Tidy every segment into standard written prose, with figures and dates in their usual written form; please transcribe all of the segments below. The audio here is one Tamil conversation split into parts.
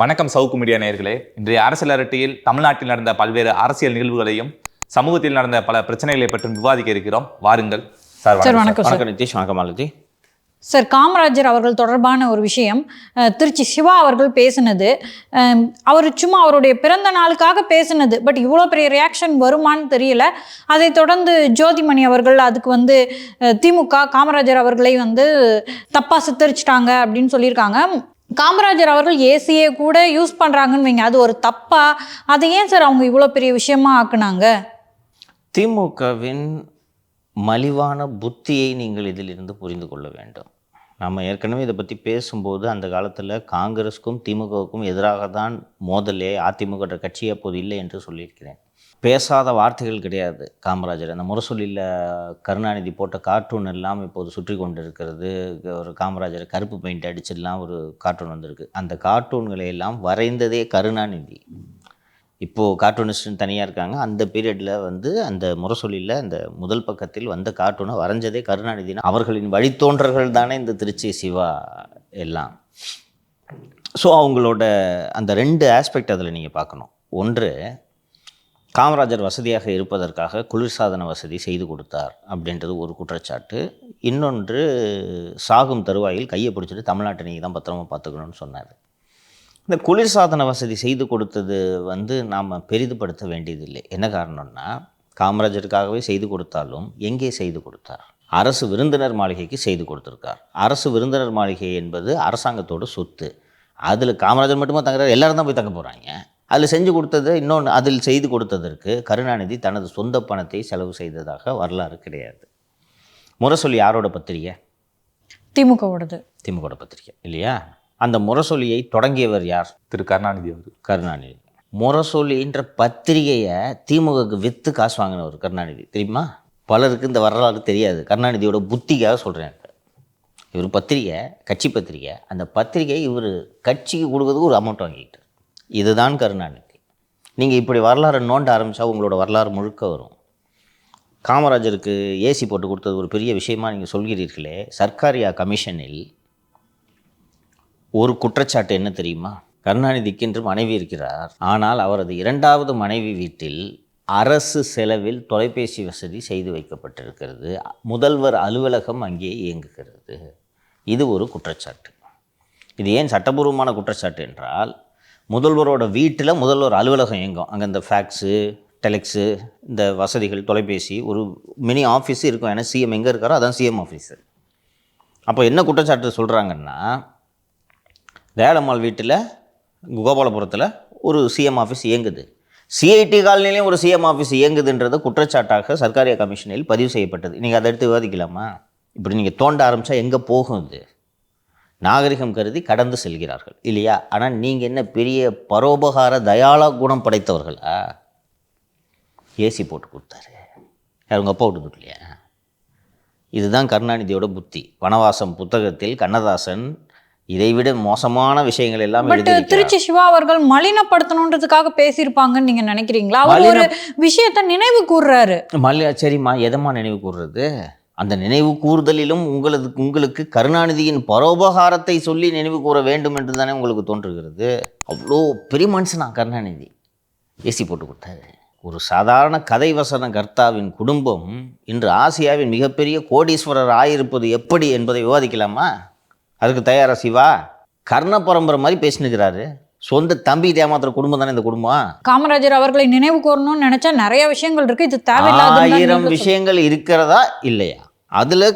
வணக்கம் சவுக்கு மீடியா நேயர்களே. இன்றைய அரசியல் அரட்டையில் தமிழ்நாட்டில் நடந்த பல்வேறு அரசியல் நிகழ்வுகளையும் சமூகத்தில் நடந்த பல பிரச்சனைகளை பற்றி விவாதிக்க இருக்கிறோம். வாருங்கள் சார். வணக்கம் நிதிஷ். வணக்கம் மாலதி சார். காமராஜர் அவர்கள் தொடர்பான ஒரு விஷயம், திருச்சி சிவா அவர்கள் பேசினது, அவர் சும்மா அவருடைய பிறந்த நாளுக்காக பேசினது. பட் இவ்வளோ பெரிய ரியாக்ஷன் வருமானு தெரியல. அதை தொடர்ந்து ஜோதிமணி அவர்கள் அதுக்கு திமுக காமராஜர் அவர்களை தப்பாக சித்தரிச்சிட்டாங்க அப்படின்னு சொல்லியிருக்காங்க. காமராஜர் அவர்கள் ஏசியை கூட யூஸ் பண்ணுறாங்கன்னு வைங்க, அது ஒரு தப்பா? அதை ஏன் சார் அவங்க இவ்வளோ பெரிய விஷயமா ஆக்குனாங்க? திமுகவின் மலிவான புத்தியை நீங்கள் இதிலிருந்து புரிந்து கொள்ள வேண்டும். நம்ம ஏற்கனவே இதை பற்றி பேசும்போது அந்த காலத்தில் காங்கிரஸுக்கும் திமுகவுக்கும் எதிராக தான் மோதலே, அதிமுக கட்சி அப்போது இல்லை என்று சொல்லியிருக்கிறேன். பேசாத வார்த்தைகள் கிடையாது. காமராஜர் அந்த முரசொலியில் கருணாநிதி போட்ட கார்ட்டூன் எல்லாம் இப்போது சுற்றி கொண்டு இருக்கிறது. ஒரு காமராஜரை கருப்பு பெயிண்ட் அடிச்சிடலாம் ஒரு கார்ட்டூன் வந்திருக்கு. அந்த கார்ட்டூன்களை எல்லாம் வரைந்ததே கருணாநிதி. இப்போது கார்ட்டூனிஸ்ட்னு தனியாக இருக்காங்க. அந்த பீரியடில் அந்த முரசொலியில் அந்த முதல் பக்கத்தில் வந்த கார்ட்டூனை வரைஞ்சதே கருணாநிதி. அவர்களின் வழித்தோன்றர்கள் தானே இந்த திருச்சி சிவா எல்லாம். ஸோ அவங்களோட அந்த ரெண்டு ஆஸ்பெக்ட் அதில் நீங்கள் பார்க்கணும். ஒன்று, காமராஜர் வசதியாக இருப்பதற்காக குளிர்சாதன வசதி செய்து கொடுத்தார் அப்படின்றது ஒரு குற்றச்சாட்டு. இன்னொன்று, சாகும் தருவாயில் கையை பிடிச்சிட்டு தமிழ்நாட்டை நீங்கள் தான் பத்திரமா பார்த்துக்கணும்னு சொன்னார். இந்த குளிர்சாதன வசதி செய்து கொடுத்தது நாம் பெரிதுபடுத்த வேண்டியதில்லை. என்ன காரணம்னா, காமராஜருக்காகவே செய்து கொடுத்தாலும் எங்கே செய்து கொடுத்தார்? அரசு விருந்தினர் மாளிகைக்கு செய்து கொடுத்துருக்கார். அரசு விருந்தினர் மாளிகை என்பது அரசாங்கத்தோட சொத்து. அதில் காமராஜர் மட்டுமா தங்குறாரு? எல்லோரும் தான் போய் தங்க போகிறாங்க. அதில் செஞ்சு கொடுத்தது இன்னொன்று. அதில் செய்து கொடுத்ததற்கு கருணாநிதி தனது சொந்த பணத்தை செலவு செய்ததாக வரலாறு கிடையாது. முரசொலி யாரோட பத்திரிகை? திமுகவோடது. திமுகவோட பத்திரிகை இல்லையா? அந்த முரசொலியை தொடங்கியவர் யார்? திரு கருணாநிதி அவர்கள். கருணாநிதி. முரசொலின்ற பத்திரிகையை திமுகவுக்கு விற்று காசு வாங்கினவர் கருணாநிதி. தெரியுமா? பலருக்கு இந்த வரலாறு தெரியாது. கருணாநிதியோட புத்திக்காக சொல்கிறேன். இவர் பத்திரிகை, கட்சி பத்திரிகை. அந்த பத்திரிகை இவர் கட்சிக்கு கொடுக்கறதுக்கு ஒரு அமௌண்ட் வாங்கிக்கிட்டார். இதுதான் கருணாநிதி. நீங்கள் இப்படி வரலாறு நோண்ட ஆரம்பித்தா உங்களோட வரலாறு முழுக்க வரும். காமராஜருக்கு ஏசி போட்டு கொடுத்தது ஒரு பெரிய விஷயமா நீங்கள் சொல்கிறீர்களே. சர்க்காரியா கமிஷனில் ஒரு குற்றச்சாட்டு என்ன தெரியுமா? கருணாநிதிக்கு என்று மனைவி இருக்கிறார். ஆனால் அவரது இரண்டாவது மனைவி வீட்டில் அரசு செலவில் தொலைபேசி வசதி செய்து வைக்கப்பட்டிருக்கிறது. முதல்வர் அலுவலகம் அங்கே இயங்குகிறது. இது ஒரு குற்றச்சாட்டு. இது ஏன் சட்டபூர்வமான குற்றச்சாட்டு என்றால், முதல்வரோட வீட்டில் முதல்வர் அலுவலகம் இயங்கும். அங்கே இந்த ஃபேக்ஸு, டெலெக்ஸு, இந்த வசதிகள், தொலைபேசி, ஒரு மினி ஆஃபீஸு இருக்கும். ஏன்னா சிஎம் எங்கே இருக்காரோ அதான் சிஎம் ஆஃபீஸு. அப்போ என்ன குற்றச்சாட்டு சொல்கிறாங்கன்னா, வேலம்மாள் வீட்டில் கோபாலபுரத்தில் ஒரு சிஎம் ஆஃபீஸ் இயங்குது, சிஐடி காலனிலையும் ஒரு சிஎம் ஆஃபீஸ் இயங்குதுன்றது குற்றச்சாட்டாக சர்க்காரியா கமிஷனில் பதிவு செய்யப்பட்டது. நீங்கள் அதை எடுத்து விவாதிக்கலாமா? இப்படி நீங்கள் தோண்ட ஆரம்பித்தா எங்கே போகும்? இது நாகரிகம் கருதி கடந்து செல்கிறார்கள் இல்லையா? ஆனால் நீங்கள் என்ன பெரிய பரோபகார தயாளா குணம் படைத்தவர்களா? ஏசி போட்டு கொடுத்தாரு. யார்? உங்கள் அப்பா விட்டு கொடுக்கலையா? இதுதான் கருணாநிதியோட புத்தி. வனவாசம் புத்தகத்தில் கண்ணதாசன் இதைவிட மோசமான விஷயங்கள் எல்லாம் எழுதியிருக்கிறார். திருச்சி சிவா அவர்கள் மலினப்படுத்தணுன்றதுக்காக பேசியிருப்பாங்கன்னு நீங்க நினைக்கிறீங்களா? அவர் ஒரு விஷயத்தை நினைவு கூர்றாரு. சரிம்மா, எதமா நினைவு கூர்றது? அந்த நினைவு கூறுதலிலும் உங்களுக்கு கருணாநிதியின் பரோபகாரத்தை சொல்லி நினைவு கூற வேண்டும் என்று தானே உங்களுக்கு தோன்றுகிறது. அவ்வளோ பெரிய மனுஷனா கருணாநிதி. ஏசி போட்டு கொடுத்தாரு. ஒரு சாதாரண கதை வசன கர்த்தாவின் குடும்பம் இன்று ஆசியாவின் மிகப்பெரிய கோடீஸ்வரர் ஆயிருப்பது எப்படி என்பதை விவாதிக்கலாமா? அதுக்கு தயாரா சிவா? கர்ண பரம்பரை மாதிரி பேசினுக்கிறாரு. சொந்த தம்பி ஏமாத்துற குடும்பம் தானே இந்த குடும்பம். காமராஜர் அவர்களை நினைவு கூறணும்னு நினைச்சா நிறைய விஷயங்கள் இருக்கு. இது தேவையில்லாத 1000 விஷயங்கள் இருக்கிறதா இல்லையா? அதில்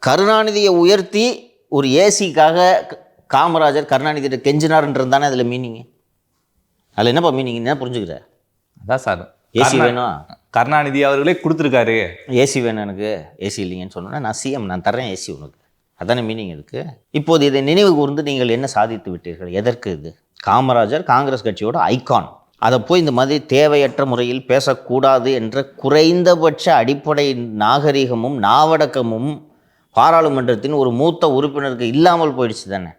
கருணாநிதியை உயர்த்தி ஒரு ஏசிக்காக காமராஜர் கருணாநிதியை கெஞ்சினார்ன்றது தானே அதில் மீனிங். அதில் என்னப்பா மீனிங்? என்ன புரிஞ்சுக்கிற? அதான் சார், ஏசி வேணும். கருணாநிதி அவர்களே கொடுத்துருக்காரு. ஏசி வேணும் எனக்கு. ஏசி இல்லைங்கன்னு சொன்னோன்னா, நான் சிஎம், நான் தரேன் ஏசி உனக்கு. அதானே மீனிங் இருக்கு. இப்போது இதை நினைவு கூர்ந்து நீங்கள் என்ன சாதித்து விட்டீர்கள்? எதற்கு இது? காமராஜர் காங்கிரஸ் கட்சியோட ஐகான். அதை போய் இந்த மாதிரி தேவையற்ற முறையில் பேசக்கூடாது என்ற குறைந்தபட்ச அடிப்படை நாகரிகமும் நாவடக்கமும் பாராளுமன்றத்தின் ஒரு மூத்த உறுப்பினருக்கு இல்லாமல் போயிடுச்சு தானே.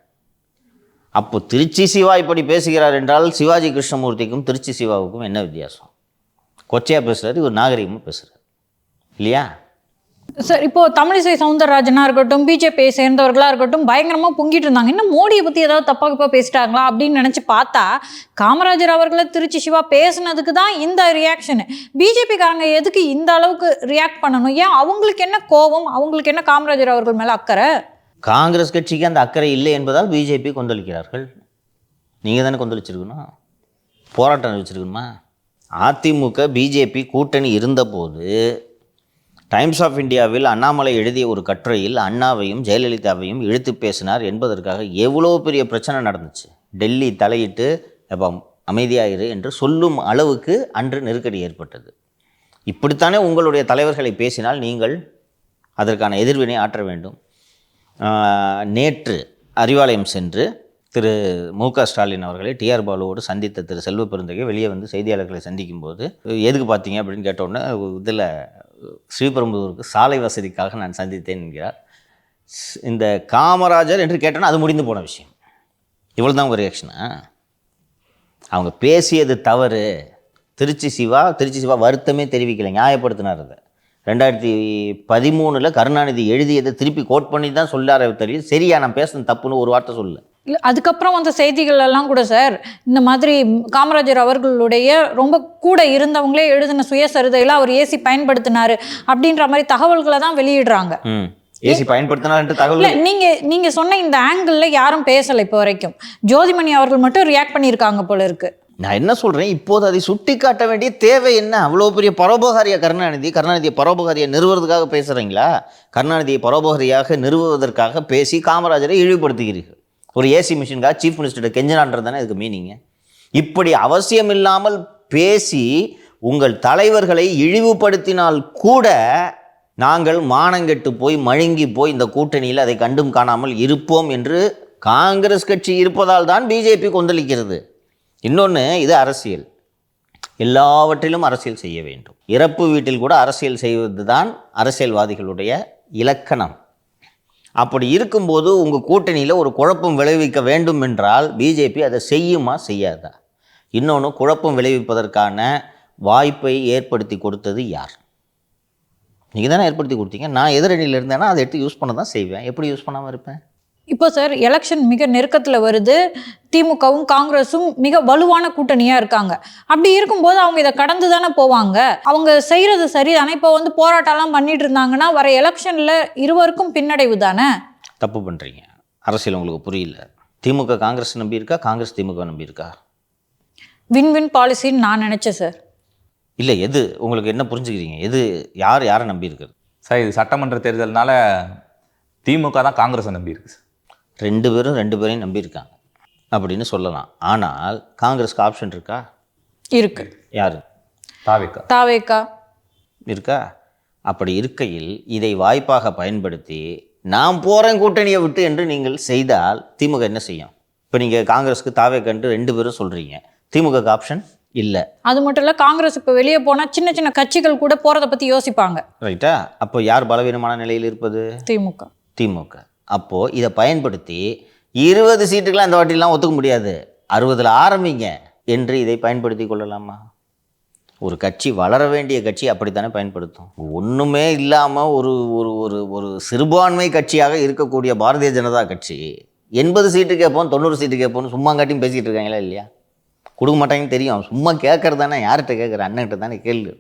அப்போ திருச்சி சிவா இப்படி பேசுகிறார் என்றால் சிவாஜி கிருஷ்ணமூர்த்திக்கும் திருச்சி சிவாவுக்கும் என்ன வித்தியாசம்? கொச்சையாக பேசுகிறாரு, இவர் நாகரிகமாக பேசுகிறார் இல்லையா? சார் இப்போ தமிழிசை சவுந்தரராஜனா இருக்கட்டும், பிஜேபியை சேர்ந்தவர்களா இருக்கட்டும், பயங்கரமா பொங்கிட்டு இருந்தாங்க. இன்னும் மோடியை பத்தி ஏதாவது தப்பா பேசிட்டாங்களா அப்படின்னு நினைச்சு பார்த்தா, காமராஜர் அவர்களை திருச்சி சிவா பேசுனதுக்கு தான் இந்த ரியாக்ஷனு. பிஜேபிக்காரங்க எதுக்கு இந்த அளவுக்கு ரியாக்ட் பண்ணணும்? ஏன் அவங்களுக்கு என்ன கோபம்? அவங்களுக்கு என்ன காமராஜர் அவர்கள் மேல அக்கறை? காங்கிரஸ் கட்சிக்கு அந்த அக்கறை இல்லை என்பதால் பிஜேபி கொந்தளிக்கிறார்கள். நீங்கள் தானே கொந்தளிச்சிருக்கணும், போராட்டம் அறிவிச்சிருக்கணுமா? அதிமுக பிஜேபி கூட்டணி இருந்தபோது டைம்ஸ் ஆஃப் இந்தியாவில் அண்ணாமலை எழுதிய ஒரு கட்டுரையில் அண்ணாவையும் ஜெயலலிதாவையும் இழுத்து பேசினார் என்பதற்காக எவ்வளோ பெரிய பிரச்சனை நடந்துச்சு. டெல்லி தலையிட்டு அப்போ அமைதியாயிரு என்று சொல்லும் அளவுக்கு அன்று நெருக்கடி ஏற்பட்டது. இப்படித்தானே உங்களுடைய தலைவர்களை பேசினால் நீங்கள் அதற்கான எதிர்வினை ஆற்ற வேண்டும். நேற்று அறிவாலயம் சென்று திரு மு.க. ஸ்டாலின் அவர்களை டிஆர் பாலுவோடு சந்தித்த திரு செல்வ பெருந்தகை வெளியே வந்து செய்தியாளர்களை சந்திக்கும்போது எதுக்கு பார்த்தீங்க அப்படின்னு கேட்டோன்னே இதில் ஸ்ரீபெரும்புதூருக்கு சாலை வசதிக்காக நான் சந்தித்தேன் என்கிறார். இந்த காமராஜர் என்று கேட்டோன்னா அது முடிந்து போன விஷயம். இவ்வளோ தான் உங்கள் ரியாக்ஷனா? அவங்க பேசியது தவறு. திருச்சி சிவா வருத்தமே தெரிவிக்கலை, நியாயப்படுத்தினார். அதை 2013 கருணாநிதி எழுதியதை திருப்பி கோட் பண்ணி தான் சொல்லாரே தெரியும். சரியா நான் பேசுனது தப்புன்னு ஒரு வார்த்தை சொல்ல. இல்லை, அதுக்கப்புறம் வந்த செய்திகள் எல்லாம் கூட சார் இந்த மாதிரி காமராஜர் அவர்களுடைய ரொம்ப கூட இருந்தவங்களே எழுதின சுயசரிதையில் அவர் ஏசி பயன்படுத்தினாரு அப்படின்ற மாதிரி தகவல்களை தான் வெளியிடுறாங்க. ஏசி பயன்படுத்தினார் தகவல் நீங்க சொன்ன இந்த ஆங்கிள் யாரும் பேசலை இப்போ வரைக்கும். ஜோதிமணி அவர்கள் மட்டும் ரியாக்ட் பண்ணியிருக்காங்க போல இருக்கு. நான் என்ன சொல்கிறேன், இப்போது அதை சுட்டி காட்ட வேண்டிய தேவை என்ன? அவ்வளோ பெரிய பரோபகாரியா கருணாநிதியை பரோபகாரியை நிறுவுவதற்காக பேசுகிறீங்களா? கருணாநிதியை பரோபகாரியாக நிறுவுவதற்காக பேசி காமராஜரை இழிவுபடுத்துகிறீர்கள். ஒரு ஏசி மிஷினுக்காக சீஃப் மினிஸ்டர்கிட்ட கெஞ்சனான்றது தானே இதுக்கு மீனிங்க. இப்படி அவசியமில்லாமல் பேசி உங்கள் தலைவர்களை இழிவுபடுத்தினால் கூட நாங்கள் மானங்கெட்டு போய் மழுங்கி போய் இந்த கூட்டணியில் அதை கண்டும் காணாமல் இருப்போம் என்று காங்கிரஸ் கட்சி இருப்பதால் தான் பிஜேபி கொந்தளிக்கிறது. இன்னொன்று, இது அரசியல். எல்லாவற்றிலும் அரசியல் செய்ய வேண்டும். இறப்பு வீட்டில் கூட அரசியல் செய்வது தான் அரசியல்வாதிகளுடைய இலக்கணம். அப்படி இருக்கும்போது உங்கள் கூட்டணியில் ஒரு குழப்பம் விளைவிக்க வேண்டும் என்றால் பிஜேபி அதை செய்யுமா செய்யாதா? இன்னொன்று, குழப்பம் விளைவிப்பதற்கான வாய்ப்பை ஏற்படுத்தி கொடுத்தது யார்? நீங்கள் தானே ஏற்படுத்தி கொடுத்தீங்க. நான் எதிரணியில் இருந்தேன்னா அதை எடுத்து யூஸ் பண்ண தான் செய்வேன். எப்படி யூஸ் பண்ணாமல் இருப்பேன்? இப்போ சார் எலெக்ஷன் மிக நெருக்கத்தில் வருது. திமுகவும் காங்கிரஸும் மிக வலுவான கூட்டணியாக இருக்காங்க. அப்படி இருக்கும்போது அவங்க இதை கடந்து தானே போவாங்க. அவங்க செய்கிறது சரிதானே. இப்போ வந்து போராட்டம்லாம் பண்ணிட்டு இருந்தாங்கன்னா வர எலெக்ஷனில் இருவருக்கும் பின்னடைவு தானே. தப்பு பண்ணுறீங்க. அரசியல் உங்களுக்கு புரியல. திமுக காங்கிரஸ் நம்பி இருக்கா, காங்கிரஸ் திமுக நம்பி இருக்கா? வின் பாலிசின்னு நான் நினச்சேன் சார். இல்லை, எது உங்களுக்கு என்ன புரிஞ்சுக்கிறீங்க? எது யாரை நம்பி இருக்குது சார்? இது சட்டமன்ற தேர்தல்னால திமுக தான் காங்கிரஸை நம்பி இருக்கு. ரெண்டு பேரையும் நம்பியிருக்காங்க அப்படின்னு சொல்லலாம். ஆனால் காங்கிரஸ்க்கு ஆப்ஷன் இருக்கா? இருக்கு. யாரு? தாவேக்கா இருக்கா? அப்படி இருக்கையில் இதை வாய்ப்பாக பயன்படுத்தி நான் போகிறேன் கூட்டணியை விட்டு என்று நீங்கள் செய்தால் திமுக என்ன செய்யும்? இப்போ நீங்கள் காங்கிரஸுக்கு தாவேக்கன்று ரெண்டு பேரும் சொல்கிறீங்க, திமுக ஆப்ஷன் இல்லை. அது மட்டும் இல்லை, காங்கிரஸ் இப்போ வெளியே போனால் சின்ன சின்ன கட்சிகள் கூட போகிறத பற்றி யோசிப்பாங்க. ரைட்டா? அப்போ யார் பலவீனமான நிலையில் இருப்பது? திமுக. அப்போது இதை பயன்படுத்தி 20 சீட்டுக்கெலாம் இந்த வாட்டிலாம் ஒத்துக்க முடியாது, 60 ஆரம்பிங்க என்று இதை பயன்படுத்தி கொள்ளலாமா? ஒரு கட்சி வளர வேண்டிய கட்சி அப்படித்தானே பயன்படுத்தும். ஒன்றுமே இல்லாமல் ஒரு ஒரு ஒரு ஒரு சிறுபான்மை கட்சியாக இருக்கக்கூடிய பாரதிய ஜனதா கட்சி 80 சீட்டு கேட்போம், 90 சீட்டு கேட்போம்னு சும்மா காட்டியும் பேசிக்கிட்டு இருக்காங்களா இல்லையா? கொடுக்க மாட்டாங்கன்னு தெரியும். சும்மா கேட்கறது தானே, யார்கிட்ட கேட்குற, அண்ணன்கிட்ட தானே கேள்வி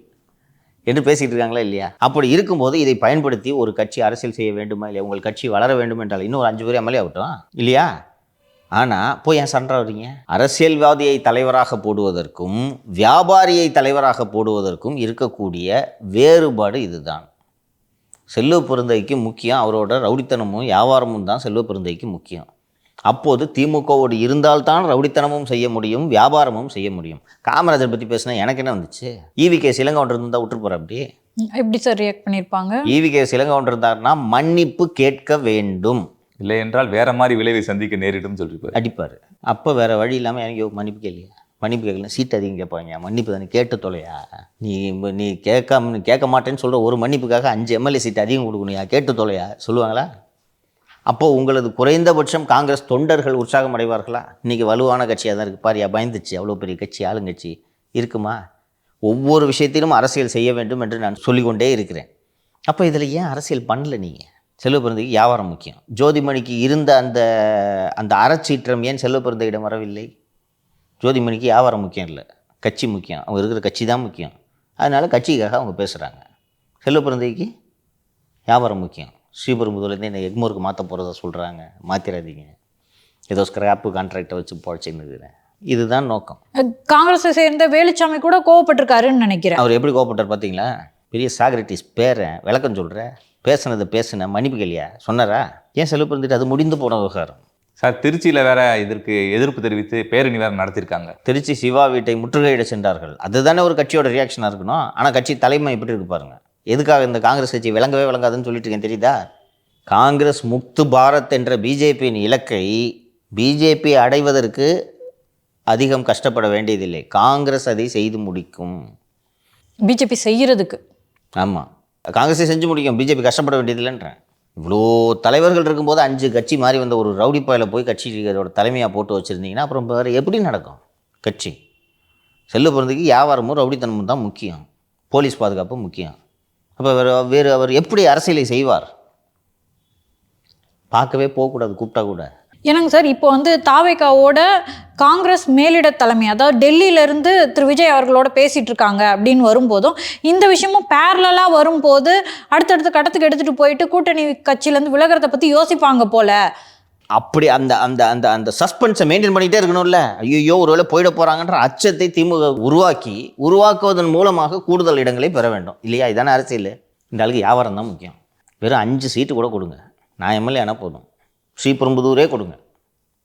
என்று பேசிகிட்டு இருக்காங்களா இல்லையா? அப்படி இருக்கும்போது இதை பயன்படுத்தி ஒரு கட்சி அரசியல் செய்ய வேண்டுமா இல்லையா? உங்கள் கட்சி வளர வேண்டும் என்றால் இன்னும் ஒரு 5 பேர் எம்எல்ஏ ஆகட்டும் இல்லையா? ஆனால் போய் ஏன் சண்டை வரீங்க? அரசியல்வாதியை தலைவராக போடுவதற்கும் வியாபாரியை தலைவராக போடுவதற்கும் இருக்கக்கூடிய வேறுபாடு இதுதான். செல்வ பெருந்தகைக்கு முக்கியம் அவரோட ரவுடித்தனமும் வியாபாரமும் தான் செல்வ பெருந்தகைக்கு முக்கியம். அப்போது திமுகவோடு இருந்தால்தான் ரவுடித்தனமும் செய்ய முடியும், வியாபாரமும் செய்ய முடியும். காமராஜர் பற்றி பேசினா எனக்கு என்ன வந்துச்சு? ஈவி.கே. இளங்கவுண்டர் இருந்தால் விட்டு போகிற அப்படி எப்படி சார் ரியாக்ட் பண்ணியிருப்பாங்க? ஈவி.கே. இளங்கவுண்டர் இருந்தார்னா மன்னிப்பு கேட்க வேண்டும், இல்லை என்றால் வேற மாதிரி விளைவை சந்திக்க நேரிடும் சொல்லியிருப்பார், அடிப்பார். அப்போ வேற வழி இல்லாமல் எனக்கு மன்னிப்பு கேட்கலையா? மன்னிப்பு கேட்கல, சீட்டு அதிகம் கேட்பாங்க, மன்னிப்பு தானே கேட்டு தொலையா? நீ கேட்க மாட்டேன்னு சொல்கிற ஒரு மன்னிப்புக்காக 5 எம்எல்ஏ சீட்டு அதிகம் கொடுக்கணுயா, கேட்டு தொலையா சொல்லுவாங்களா? அப்போது உங்களது குறைந்தபட்சம் காங்கிரஸ் தொண்டர்கள் உற்சாகம் அடைவார்களா? இன்றைக்கி வலுவான கட்சியாக தான் இருக்குது பாரியா, பயந்துச்சு, அவ்வளோ பெரிய கட்சி, ஆளுங்கட்சி இருக்குமா? ஒவ்வொரு விஷயத்திலும் அரசியல் செய்ய வேண்டும் என்று நான் சொல்லிக்கொண்டே இருக்கிறேன். அப்போ இதில் ஏன் அரசியல் பண்ணல நீங்கள்? செல்வப்பிறந்தைக்கு வியாபாரம் முக்கியம். ஜோதிமணிக்கு இருந்த அந்த அந்த அறச்சீற்றம் ஏன் செல்வப்பிறந்தையிடம் வரவில்லை? ஜோதிமணிக்கு வியாபாரம் முக்கியம் இல்லை, கட்சி முக்கியம். அவங்க இருக்கிற கட்சி தான் முக்கியம். அதனால் கட்சிக்காக அவங்க பேசுகிறாங்க. செல்வப்பிறந்தைக்கு வியாபாரம் முக்கியம். ஸ்ரீபெரும்புதூர்லேருந்து என்னை எக்மோருக்கு மாற்ற போகிறதா சொல்கிறாங்க. மாற்றிடாதீங்க, ஏதோ ஸ்கிராப்பு கான்ட்ராக்டை வச்சு பொழைச்சின்னுக்கிறேன். இதுதான் நோக்கம். காங்கிரஸை சேர்ந்த வேலுச்சாமி கூட கோவப்பட்டிருக்காருன்னு நினைக்கிறேன். அவர் எப்படி கோவப்பட்டார் பார்த்தீங்களா? பெரிய சாக்ரட்டிஸ் பேரன் விளக்கம் சொல்கிறேன், பேசுன மன்னிப்புகளையா சொன்னாரா? ஏன் செல்வப்பிறந்துட்டு அது முடிந்து போன விவகாரம். சார், திருச்சியில் வேற இதற்கு எதிர்ப்பு தெரிவித்து பேரணி வேறு நடத்தியிருக்காங்க. திருச்சி சிவா வீட்டை முற்றுகையிட சென்றார்கள். அதுதானே ஒரு கட்சியோட ரியாக்ஷனாக இருக்கணும். ஆனால் கட்சி தலைமை எப்படி இருக்கு பாருங்க. எதுக்காக இந்த காங்கிரஸ் கட்சி விளங்கவே விளங்காதுன்னு சொல்லிட்டு இருக்கேன் தெரியுதா? காங்கிரஸ் முக்து பாரத் என்ற பிஜேபியின் இலக்கை பிஜேபி அடைவதற்கு அதிகம் கஷ்டப்பட வேண்டியதில்லை. காங்கிரஸ் அதை செய்து முடிக்கும். பிஜேபி செய்யறதுக்கு ஆமாம், காங்கிரஸை செஞ்சு முடிக்கும். பிஜேபி கஷ்டப்பட வேண்டியதில்லைன்றேன். இவ்வளோ தலைவர்கள் இருக்கும்போது 5 கட்சி மாறி வந்த ஒரு ரவுடி பாயில் போய் கட்சியோட தலைமையாக போட்டு வச்சுருந்தீங்கன்னா அப்புறம் வேறு எப்படி நடக்கும் கட்சி? செல்வப்பிறந்தைக்கு வியாபாரமும் ரவுடித்தனமும் தான் முக்கியம், போலீஸ் பாதுகாப்பு முக்கியம். அப்போ வேறு அவர் எப்படி அரசியலை செய்வார்? பார்க்கவே போகக்கூடாது, கூப்பிட்டா கூட. என்னங்க சார், இப்போ வந்து தாவேகாவோட காங்கிரஸ் மேலிட தலைமை, அதாவது டெல்லியிலேருந்து திரு விஜய் அவர்களோட பேசிகிட்டு இருக்காங்க அப்படின்னு வரும்போதும் இந்த விஷயமும் பேரலாக வரும்போது அடுத்தடுத்த கட்டத்துக்கு எடுத்துகிட்டு போயிட்டு கூட்டணி கட்சியிலேருந்து விலகிறத பற்றி யோசிப்பாங்க போல. அப்படி அந்த அந்த அந்த அந்த சஸ்பென்ஸை மெயின்டைன் பண்ணிகிட்டே இருக்கணும்ல. ஐயோ ஒருவேளை போயிட போகிறாங்கன்ற அச்சத்தை திமுக உருவாக்குவதன் மூலமாக கூடுதல் இடங்களை பெற வேண்டும் இல்லையா? இதானே அரசியல். இந்த ஆளுக்கு வியாபாரம் தான் முக்கியம். வெறும் 5 சீட்டு கூட கொடுங்க, நான் எம்எல்ஏ ஆனால் போதும், ஸ்ரீபெரும்புதூரே கொடுங்க,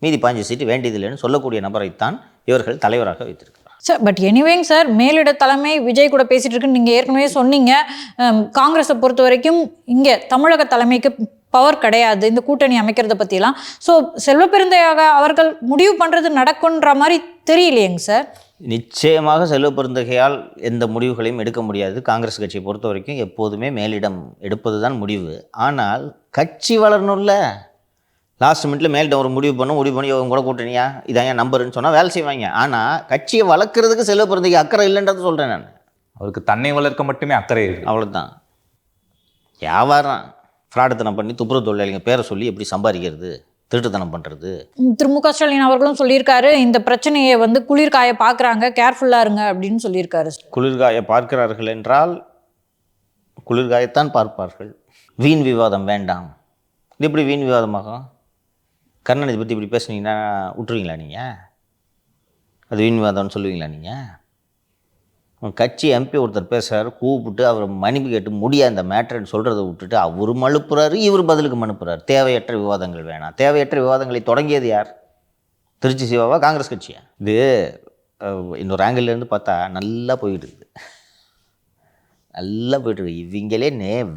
மீதி 5 சீட்டு வேண்டியதில்லைன்னு சொல்லக்கூடிய நபரைத்தான் இவர்கள் தலைவராக வைத்திருக்கிறார். சார், பட் எனிவேங்க சார், மேலிட தலைமை விஜய் கூட பேசிகிட்டு இருக்குன்னு நீங்கள் ஏற்கனவே சொன்னீங்க. காங்கிரஸை பொறுத்த வரைக்கும் இங்கே தமிழக தலைமைக்கு பவர் கிடையாது இந்த கூட்டணி அமைக்கிறத பற்றிலாம். ஸோ செல்வப்பெருந்தையாக அவர்கள் முடிவு பண்ணுறது நடக்குன்ற மாதிரி தெரியலையேங்க சார். நிச்சயமாக செல்வப்பெருந்தகையால் எந்த முடிவுகளையும் எடுக்க முடியாது. காங்கிரஸ் கட்சியை பொறுத்த வரைக்கும் எப்போதுமே மேலிடம் எடுப்பது தான் முடிவு. ஆனால் கட்சி வளரணும்ல. லாஸ்ட் மினிட்ல மேலிடம் ஒரு முடிவு பண்ணி இவங்க கூட கூட்டணியா இதான் என் நம்பருன்னு சொன்னால் வேலை செய்வாங்க. ஆனால் கட்சியை வளர்க்குறதுக்கு செல்வப்பெருந்தைக்கு அக்கறை இல்லைன்றது சொல்கிறேன் நான். அவருக்கு தன்னை வளர்க்க மட்டுமே அக்கறை இருக்கு, அவ்வளோதான். வியாபாரம் ஃப்ராடுத்தனம் பண்ணி துப்புரவு தொழிலாளிங்க பேரை சொல்லி எப்படி சம்பாதிக்கிறது, திருட்டுத்தனம் பண்ணுறது. திரு மு.க. ஸ்டாலின் அவர்களும் சொல்லியிருக்காரு, இந்த பிரச்சனையை வந்து குளிர்காய பார்க்குறாங்க, கேர்ஃபுல்லாக இருங்க அப்படின்னு சொல்லியிருக்காரு. குளிர்காய பார்க்கிறார்கள் என்றால் குளிர்காயத்தான் பார்ப்பார்கள். வீண் விவாதம் வேண்டாம். இது எப்படி வீண் விவாதமாகும்? கருணாநிதி பற்றி இப்படி பேசுனீங்கன்னா விட்டுருவீங்களா நீங்கள்? அது வீண் விவாதம்னு சொல்லுவீங்களா நீங்கள்? கட்சி எம்பி ஒருத்தர் பேசுகிறார், கூப்பிட்டு அவர் மன்னிப்பு கேட்டு முடியாது இந்த மேட்டர்ன்னு சொல்கிறத விட்டுட்டு அவர் மழுப்புறாரு, இவர் பதிலுக்கு மனுப்புறாரு. தேவையற்ற விவாதங்கள் வேணாம். தேவையற்ற விவாதங்களை தொடங்கியது யார்? திருச்சி சிவாவா, காங்கிரஸ் கட்சியா? இது இன்னொரு ஆங்கிள்லேருந்து பார்த்தா நல்லா போயிட்டு இருக்குது. இவங்களே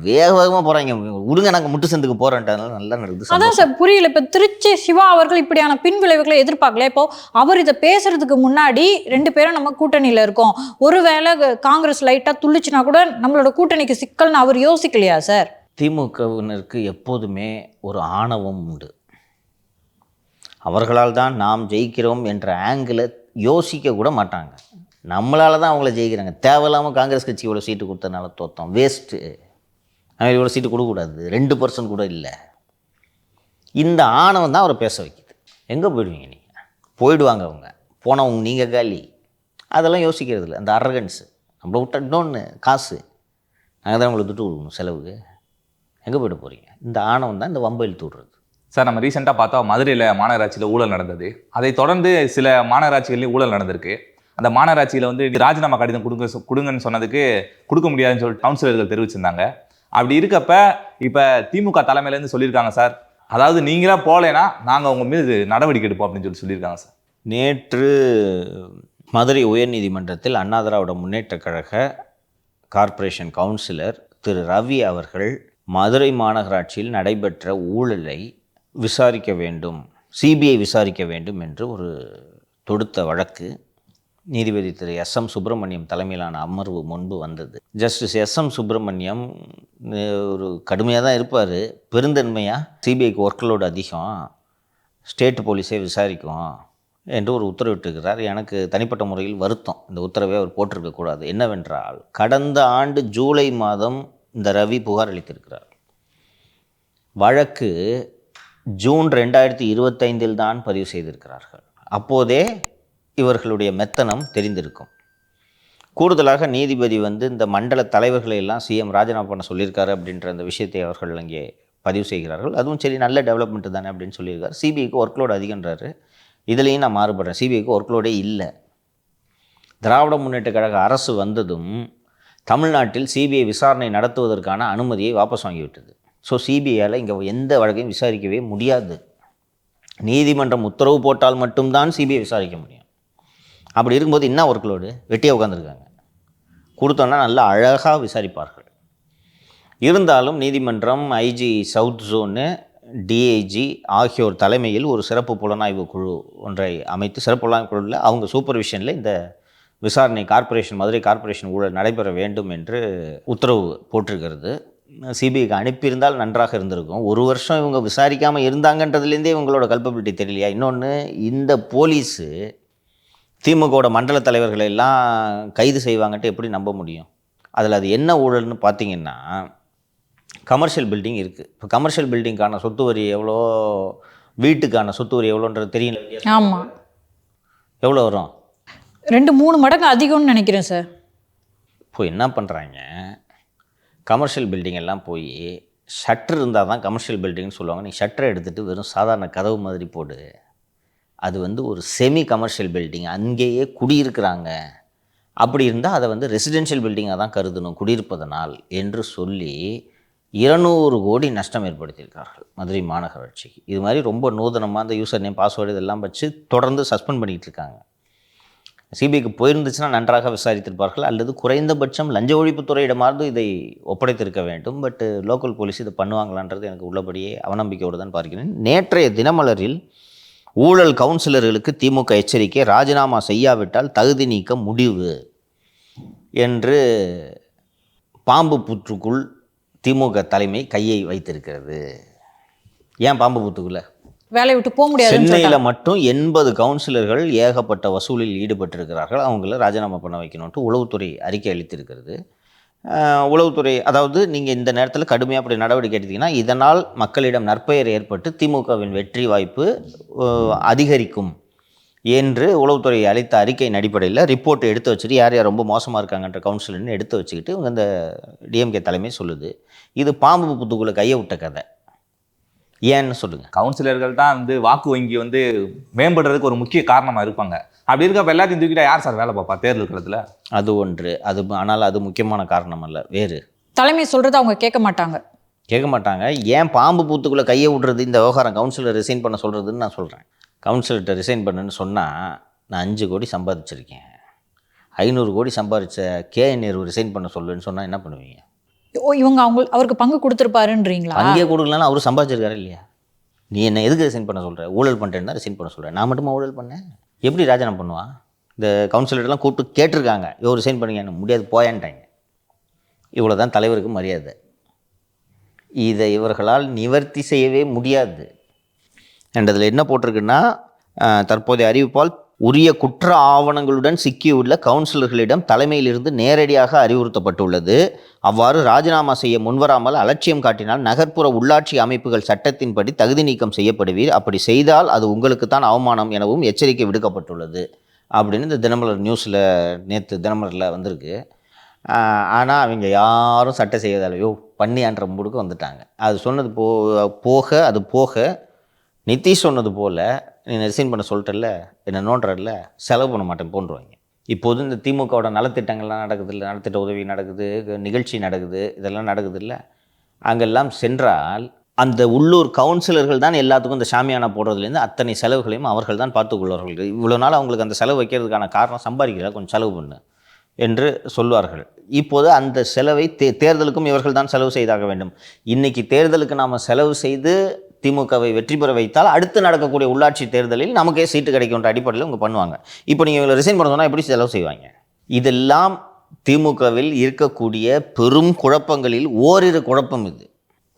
வேக வேகமாக போகிறாங்க. விடுங்க, நாங்கள் முட்டு சந்துக்கு போகிறோன்ட்டதுனால நல்லா நடக்குது. அதான் சார் புரியல. இப்போ திருச்சி சிவா அவர்கள் இப்படியான பின் விளைவுகளை எதிர்பார்க்கல. இப்போ அவர் இதை பேசுறதுக்கு முன்னாடி 2 பேரும் நம்ம கூட்டணியில் இருக்கோம், ஒருவேளை காங்கிரஸ் லைட்டாக துள்ளிச்சுனா கூட நம்மளோட கூட்டணிக்கு சிக்கல்னு அவர் யோசிக்கலையா சார்? திமுகவினருக்கு எப்போதுமே ஒரு ஆணவம் உண்டு. அவர்களால் தான் நாம் ஜெயிக்கிறோம் என்ற ஆங்கிளை யோசிக்க கூட மாட்டாங்க. நம்மளால தான் அவங்கள ஜெயிக்கிறாங்க. தேவையில்லாமல் காங்கிரஸ் கட்சி இவ்வளோ சீட்டு கொடுத்ததுனால தோற்றோம், வேஸ்ட்டு, அவங்க இவ்வளோ சீட்டு கொடுக்கக்கூடாது, 2% கூட இல்லை. இந்த ஆணவம் தான் அவரை பேச வைக்குது. எங்கே போயிடுவீங்க நீங்கள்? போயிடுவாங்க அவங்க. போனவங்க நீங்கள் காலி. அதெல்லாம் யோசிக்கிறது இல்லை. அந்த அரகன்ஸு நம்மளை விட்ட இன்னொன்று காசு, நாங்கள் தான் உங்களுக்கு துட்டு கொடுக்கணும் செலவுக்கு. எங்கே போய்ட்டு போகிறீங்க? இந்த ஆணவம் தான் இந்த வம்பு இழுத்து விடுறது. சார், நம்ம ரீசெண்டாக பார்த்தா மதுரையில் மாநகராட்சியில் ஊழல் நடந்தது. அதை தொடர்ந்து சில மாநகராட்சிகள்லையும் ஊழல் நடந்திருக்கு. அந்த மாநகராட்சியில் வந்து ராஜினாமா கடிதம் கொடுங்கன்னு சொன்னதுக்கு கொடுக்க முடியாதுன்னு சொல்லிட்டு கவுன்சிலர்கள் தெரிவிச்சிருந்தாங்க. அப்படி இருக்கப்ப இப்போ திமுக தலைமையிலேருந்து சொல்லியிருக்காங்க சார், அதாவது நீங்களா போகலைன்னா நாங்கள் உங்கள் மீது நடவடிக்கை எடுப்போம் அப்படின்னு சொல்லியிருக்காங்க சார். நேற்று மதுரை உயர்நீதிமன்றத்தில் அண்ணா திராவிட முன்னேற்றக் கழக கார்ப்பரேஷன் கவுன்சிலர் திரு ரவி அவர்கள் மதுரை மாநகராட்சியில் நடைபெற்ற ஊழலை விசாரிக்க வேண்டும், சிபிஐ விசாரிக்க வேண்டும் என்று ஒரு தொடுத்த வழக்கு நீதிபதி திரு எஸ்.எம். சுப்பிரமணியம் தலைமையிலான அமர்வு முன்பு வந்தது. Justice SM. சுப்பிரமணியம் ஒரு கடுமையாக தான் இருப்பார், பெருந்தன்மையாக சிபிஐக்கு ஒர்க்லோடு அதிகம், ஸ்டேட் போலீஸே விசாரிக்கும் என்று ஒரு உத்தரவிட்டிருக்கிறார். எனக்கு தனிப்பட்ட முறையில் வருத்தம், இந்த உத்தரவை அவர் போட்டிருக்கக்கூடாது. என்னவென்றால் கடந்த ஆண்டு ஜூலை மாதம் இந்த ரவி புகார் அளித்திருக்கிறார். வழக்கு ஜூன் 2025 தான் பதிவு செய்திருக்கிறார்கள். அப்போதே இவர்களுடைய மெத்தனம் தெரிந்திருக்கும். கூடுதலாக நீதிபதி இந்த மண்டல தலைவர்களை எல்லாம் சிஎம் ராஜினாமா பண்ண சொல்லியிருக்காரு அப்படின்ற அந்த விஷயத்தை அவர்கள் அங்கே பதிவு செய்கிறார்கள். அதுவும் சரி, நல்ல டெவலப்மெண்ட்டு தானே அப்படின்னு சொல்லியிருக்காரு. சிபிஐக்கு ஒர்க்லோடு அதிகன்றாரு. இதுலேயும் நான் மாறுபடுறேன். சிபிஐக்கு ஒர்க்லோடே இல்லை. திராவிட முன்னேற்ற கழக அரசு வந்ததும் தமிழ்நாட்டில் சிபிஐ விசாரணை நடத்துவதற்கான அனுமதியை வாபஸ் வாங்கிவிட்டது. ஸோ சிபிஐயால் இங்கே எந்த வழக்கையும் விசாரிக்கவே முடியாது. நீதிமன்றம் உத்தரவு போட்டால் மட்டும்தான் சிபிஐ விசாரிக்க முடியும். அப்படி இருக்கும்போது என்ன ஒர்க்லோடு? வெட்டியாக உட்காந்துருக்காங்க. கொடுத்தோன்னா நல்லா அழகாக விசாரிப்பார்கள். இருந்தாலும் நீதிமன்றம் ஐஜி சவுத் ஜோனு, டிஐஜி ஆகியோர் தலைமையில் ஒரு சிறப்பு புலனாய்வு குழு ஒன்றை அமைத்து, சிறப்பு புலனாய்வு குழுவில் அவங்க சூப்பர்விஷனில் இந்த விசாரணை மதுரை கார்ப்பரேஷன் ஊழல் நடைபெற வேண்டும் என்று உத்தரவு போட்டிருக்கிறது. சிபிஐக்கு அனுப்பியிருந்தால் நன்றாக இருந்திருக்கும். 1 வருஷம் இவங்க விசாரிக்காமல் இருந்தாங்கன்றதுலேருந்தே இவங்களோட கல்பபிலிட்டி தெரியலையா? இன்னொன்று, இந்த போலீஸு திமுகவோட மண்டல தலைவர்களை எல்லாம் கைது செய்வாங்கன்ட்டு எப்படி நம்ப முடியும்? அதில் அது என்ன ஊழல்னு பார்த்தீங்கன்னா, கமர்ஷியல் பில்டிங் இருக்குது. இப்போ கமர்ஷியல் பில்டிங்கான சொத்து வரி எவ்வளோ, வீட்டுக்கான சொத்து வரி எவ்வளோன்றது தெரியல. ஆமாம், எவ்வளோ வரும்? 2-3 மடங்கு அதிகம்னு நினைக்கிறேன் சார். இப்போ என்ன பண்ணுறாங்க, கமர்ஷியல் பில்டிங் எல்லாம் போய் ஷட்டர் இருந்தால் தான் கமர்ஷியல் பில்டிங்னு சொல்லுவாங்க. நீ ஷட்டரை எடுத்துகிட்டு வெறும் சாதாரண கதவு மாதிரி போடு. அது ஒரு செமி கமர்ஷியல் பில்டிங், அங்கேயே குடியிருக்கிறாங்க. அப்படி இருந்தால் அதை ரெசிடென்ஷியல் பில்டிங்காக தான் கருதணும் குடியிருப்பதனால் என்று சொல்லி 200 கோடி நஷ்டம் ஏற்படுத்தியிருக்கார்கள் மதுரை மாநகராட்சிக்கு. இது மாதிரி ரொம்ப நூதனமாக அந்த யூசர் நேம், பாஸ்வேர்டு இதெல்லாம் வச்சு தொடர்ந்து சஸ்பெண்ட் பண்ணிகிட்டு இருக்காங்க. சிபிஐக்கு போயிருந்துச்சுன்னா நன்றாக விசாரித்திருப்பார்கள், அல்லது குறைந்தபட்சம் லஞ்ச ஒழிப்புத்துறையிடமாவது இதை ஒப்படைத்திருக்க வேண்டும். பட் லோக்கல் போலீஸ் இதை பண்ணுவாங்களான்றது எனக்கு உள்ளபடியே அவநம்பிக்கையோடு தான் பார்க்கிறேன். நேற்றைய தினமலரில் ஊழல் கவுன்சிலர்களுக்கு திமுக எச்சரிக்கை, ராஜினாமா செய்யாவிட்டால் தகுதி நீக்கம் முடிவு என்று பாம்பு புற்றுக்குள் திமுக தலைமை கையை வைத்திருக்கிறது. ஏன் பாம்பு புத்துக்குள்ள? வேலையை விட்டு போக முடியாது. சென்னையில் மட்டும் 80 கவுன்சிலர்கள் ஏகப்பட்ட வசூலில் ஈடுபட்டிருக்கிறார்கள். அவங்கள ராஜினாமா பண்ண வைக்கணும்ட்டு உளவுத்துறை அறிக்கை அளித்திருக்கிறது. உளவுத்துறை, அதாவது நீங்கள் இந்த நேரத்தில் கடுமையாக அப்படி நடவடிக்கை எடுத்தீங்கன்னா இதனால் மக்களிடம் நற்பெயர் ஏற்பட்டு திமுகவின் வெற்றி வாய்ப்பு அதிகரிக்கும் என்று உளவுத்துறை அளித்த அறிக்கையின் அடிப்படையில் ரிப்போர்ட்டை எடுத்து வச்சுட்டு யார் யார் ரொம்ப மோசமாக இருக்காங்கன்ற கவுன்சிலர்னு எடுத்து வச்சுக்கிட்டு இவங்க இந்த டிஎம்கே தலைமை சொல்லுது. இது பாம்பு புத்துக்குள்ளே கையை விட்ட கதை. ஏன்னு சொல்லுங்கள். கவுன்சிலர்கள் தான் வாக்கு வங்கி மேம்படுறதுக்கு ஒரு முக்கிய காரணமாக இருப்பாங்க. அப்படி இருக்கப்ப எல்லாத்தையும் தூக்கிட்டா யார் சார் வேலை பார்ப்பா தேர்தல் காலத்தில்? அது ஒன்று. ஆனால் அது முக்கியமான காரணம் அல்ல, வேறு. தலைமை சொல்கிறது அவங்க கேட்க மாட்டாங்க. ஏன் பாம்பு பூத்துக்குள்ளே கையை விடுறது இந்த விவகாரம் கவுன்சிலர் ரிசைன் பண்ண சொல்கிறதுன்னு நான் சொல்கிறேன். கவுன்சிலர்கிட்ட ரிசைன் பண்ணுன்னு சொன்னால், நான் 5 கோடி சம்பாதிச்சிருக்கேன், 500 கோடி சம்பாதிச்ச நேரு ரிசைன் பண்ண சொல்லுன்னு சொன்னால் என்ன பண்ணுவீங்க? இவங்க அவருக்கு பங்கு கொடுத்துருப்பாருன்றீங்களா? அங்கேயே கொடுக்கலன்னா அவர் சம்பாதிச்சிருக்காரு இல்லையா? நீ என்ன எதுக்கு ரிசைன் பண்ண சொல்கிற? ஊழல் பண்ணுறேன்னு தான் ரிசைன் பண்ண சொல்கிறேன். நான் மட்டுமா ஊழல் பண்ணேன்? எப்படி ராஜினாமா பண்ணுவான்? இந்த கவுன்சிலர்லாம் கூப்பிட்டு கேட்டிருக்காங்க, இவர் ரிசைன் பண்ணிங்க, முடியாது போயான்ட்டாங்க. இவ்வளோ தான் தலைவருக்கு மரியாதை. இதை இவர்களால் நிவர்த்தி செய்யவே முடியாது என்றதில் என்ன போட்டிருக்குன்னா, தற்போதைய அறிவிப்பால் உரிய குற்ற ஆவணங்களுடன் சிக்கியுள்ள கவுன்சிலர்களிடம் தலைமையிலிருந்து நேரடியாக அறிவுறுத்தப்பட்டுள்ளது. அவ்வாறு ராஜினாமா செய்ய முன்வராமல் அலட்சியம் காட்டினால் நகர்ப்புற உள்ளாட்சி அமைப்புகள் சட்டத்தின்படி தகுதி நீக்கம் செய்யப்படுவீர். அப்படி செய்தால் அது உங்களுக்குத்தான் அவமானம் எனவும் எச்சரிக்கை விடுக்கப்பட்டுள்ளது அப்படின்னு இந்த தினமலர் நியூஸில் நேற்று தினமலரில் வந்திருக்கு. ஆனால் அவங்க யாரும் சட்டம் செய்வதாலையோ பண்ணியான்ற மூடுக்கு வந்துட்டாங்க. அது சொன்னது போக நிதிஷ் சொன்னது போல், நீ ரிசைன் பண்ண சொல்லிட்டல, என்ன நோண்டுறல, செலவு பண்ண மாட்டேன் போன்றுவாங்க. இப்போது இந்த திமுகவோட நலத்திட்டங்கள்லாம் நடக்குது இல்லை, நலத்திட்ட உதவி நடக்குது, நிகழ்ச்சி நடக்குது, இதெல்லாம் நடக்குது இல்லை, அங்கெல்லாம் சென்றால் அந்த உள்ளூர் கவுன்சிலர்கள் தான் எல்லாத்துக்கும் இந்த ஷாமியானா போடுறதுலேருந்து அத்தனை செலவுகளையும் அவர்கள் தான் பார்த்துக்கொள்வார்கள். இவ்வளோ நாள் அவங்களுக்கு அந்த செலவு வைக்கிறதுக்கான காரணம் சம்பாதிக்கிறா, கொஞ்சம் செலவு பண்ணு என்று சொல்வார்கள். இப்போது அந்த செலவை தேர்தலுக்கும் இவர்கள் தான் செலவு செய்தாக வேண்டும். இன்றைக்கி தேர்தலுக்கு நாம் செலவு செய்து திமுகவை வெற்றி பெற வைத்தால் அடுத்து நடக்கக்கூடிய உள்ளாட்சி தேர்தலில் நமக்கே சீட்டு கிடைக்கும்ன்ற அடிப்படையில் இவங்க பண்ணுவாங்க. இப்போ நீங்கள் இவங்களை ரிசைன் பண்ண சொன்னால் எப்படி செலவு செய்வாங்க? இதெல்லாம் திமுகவில் இருக்கக்கூடிய பெரும் குழப்பங்களில் ஓரிரு குழப்பம் இது.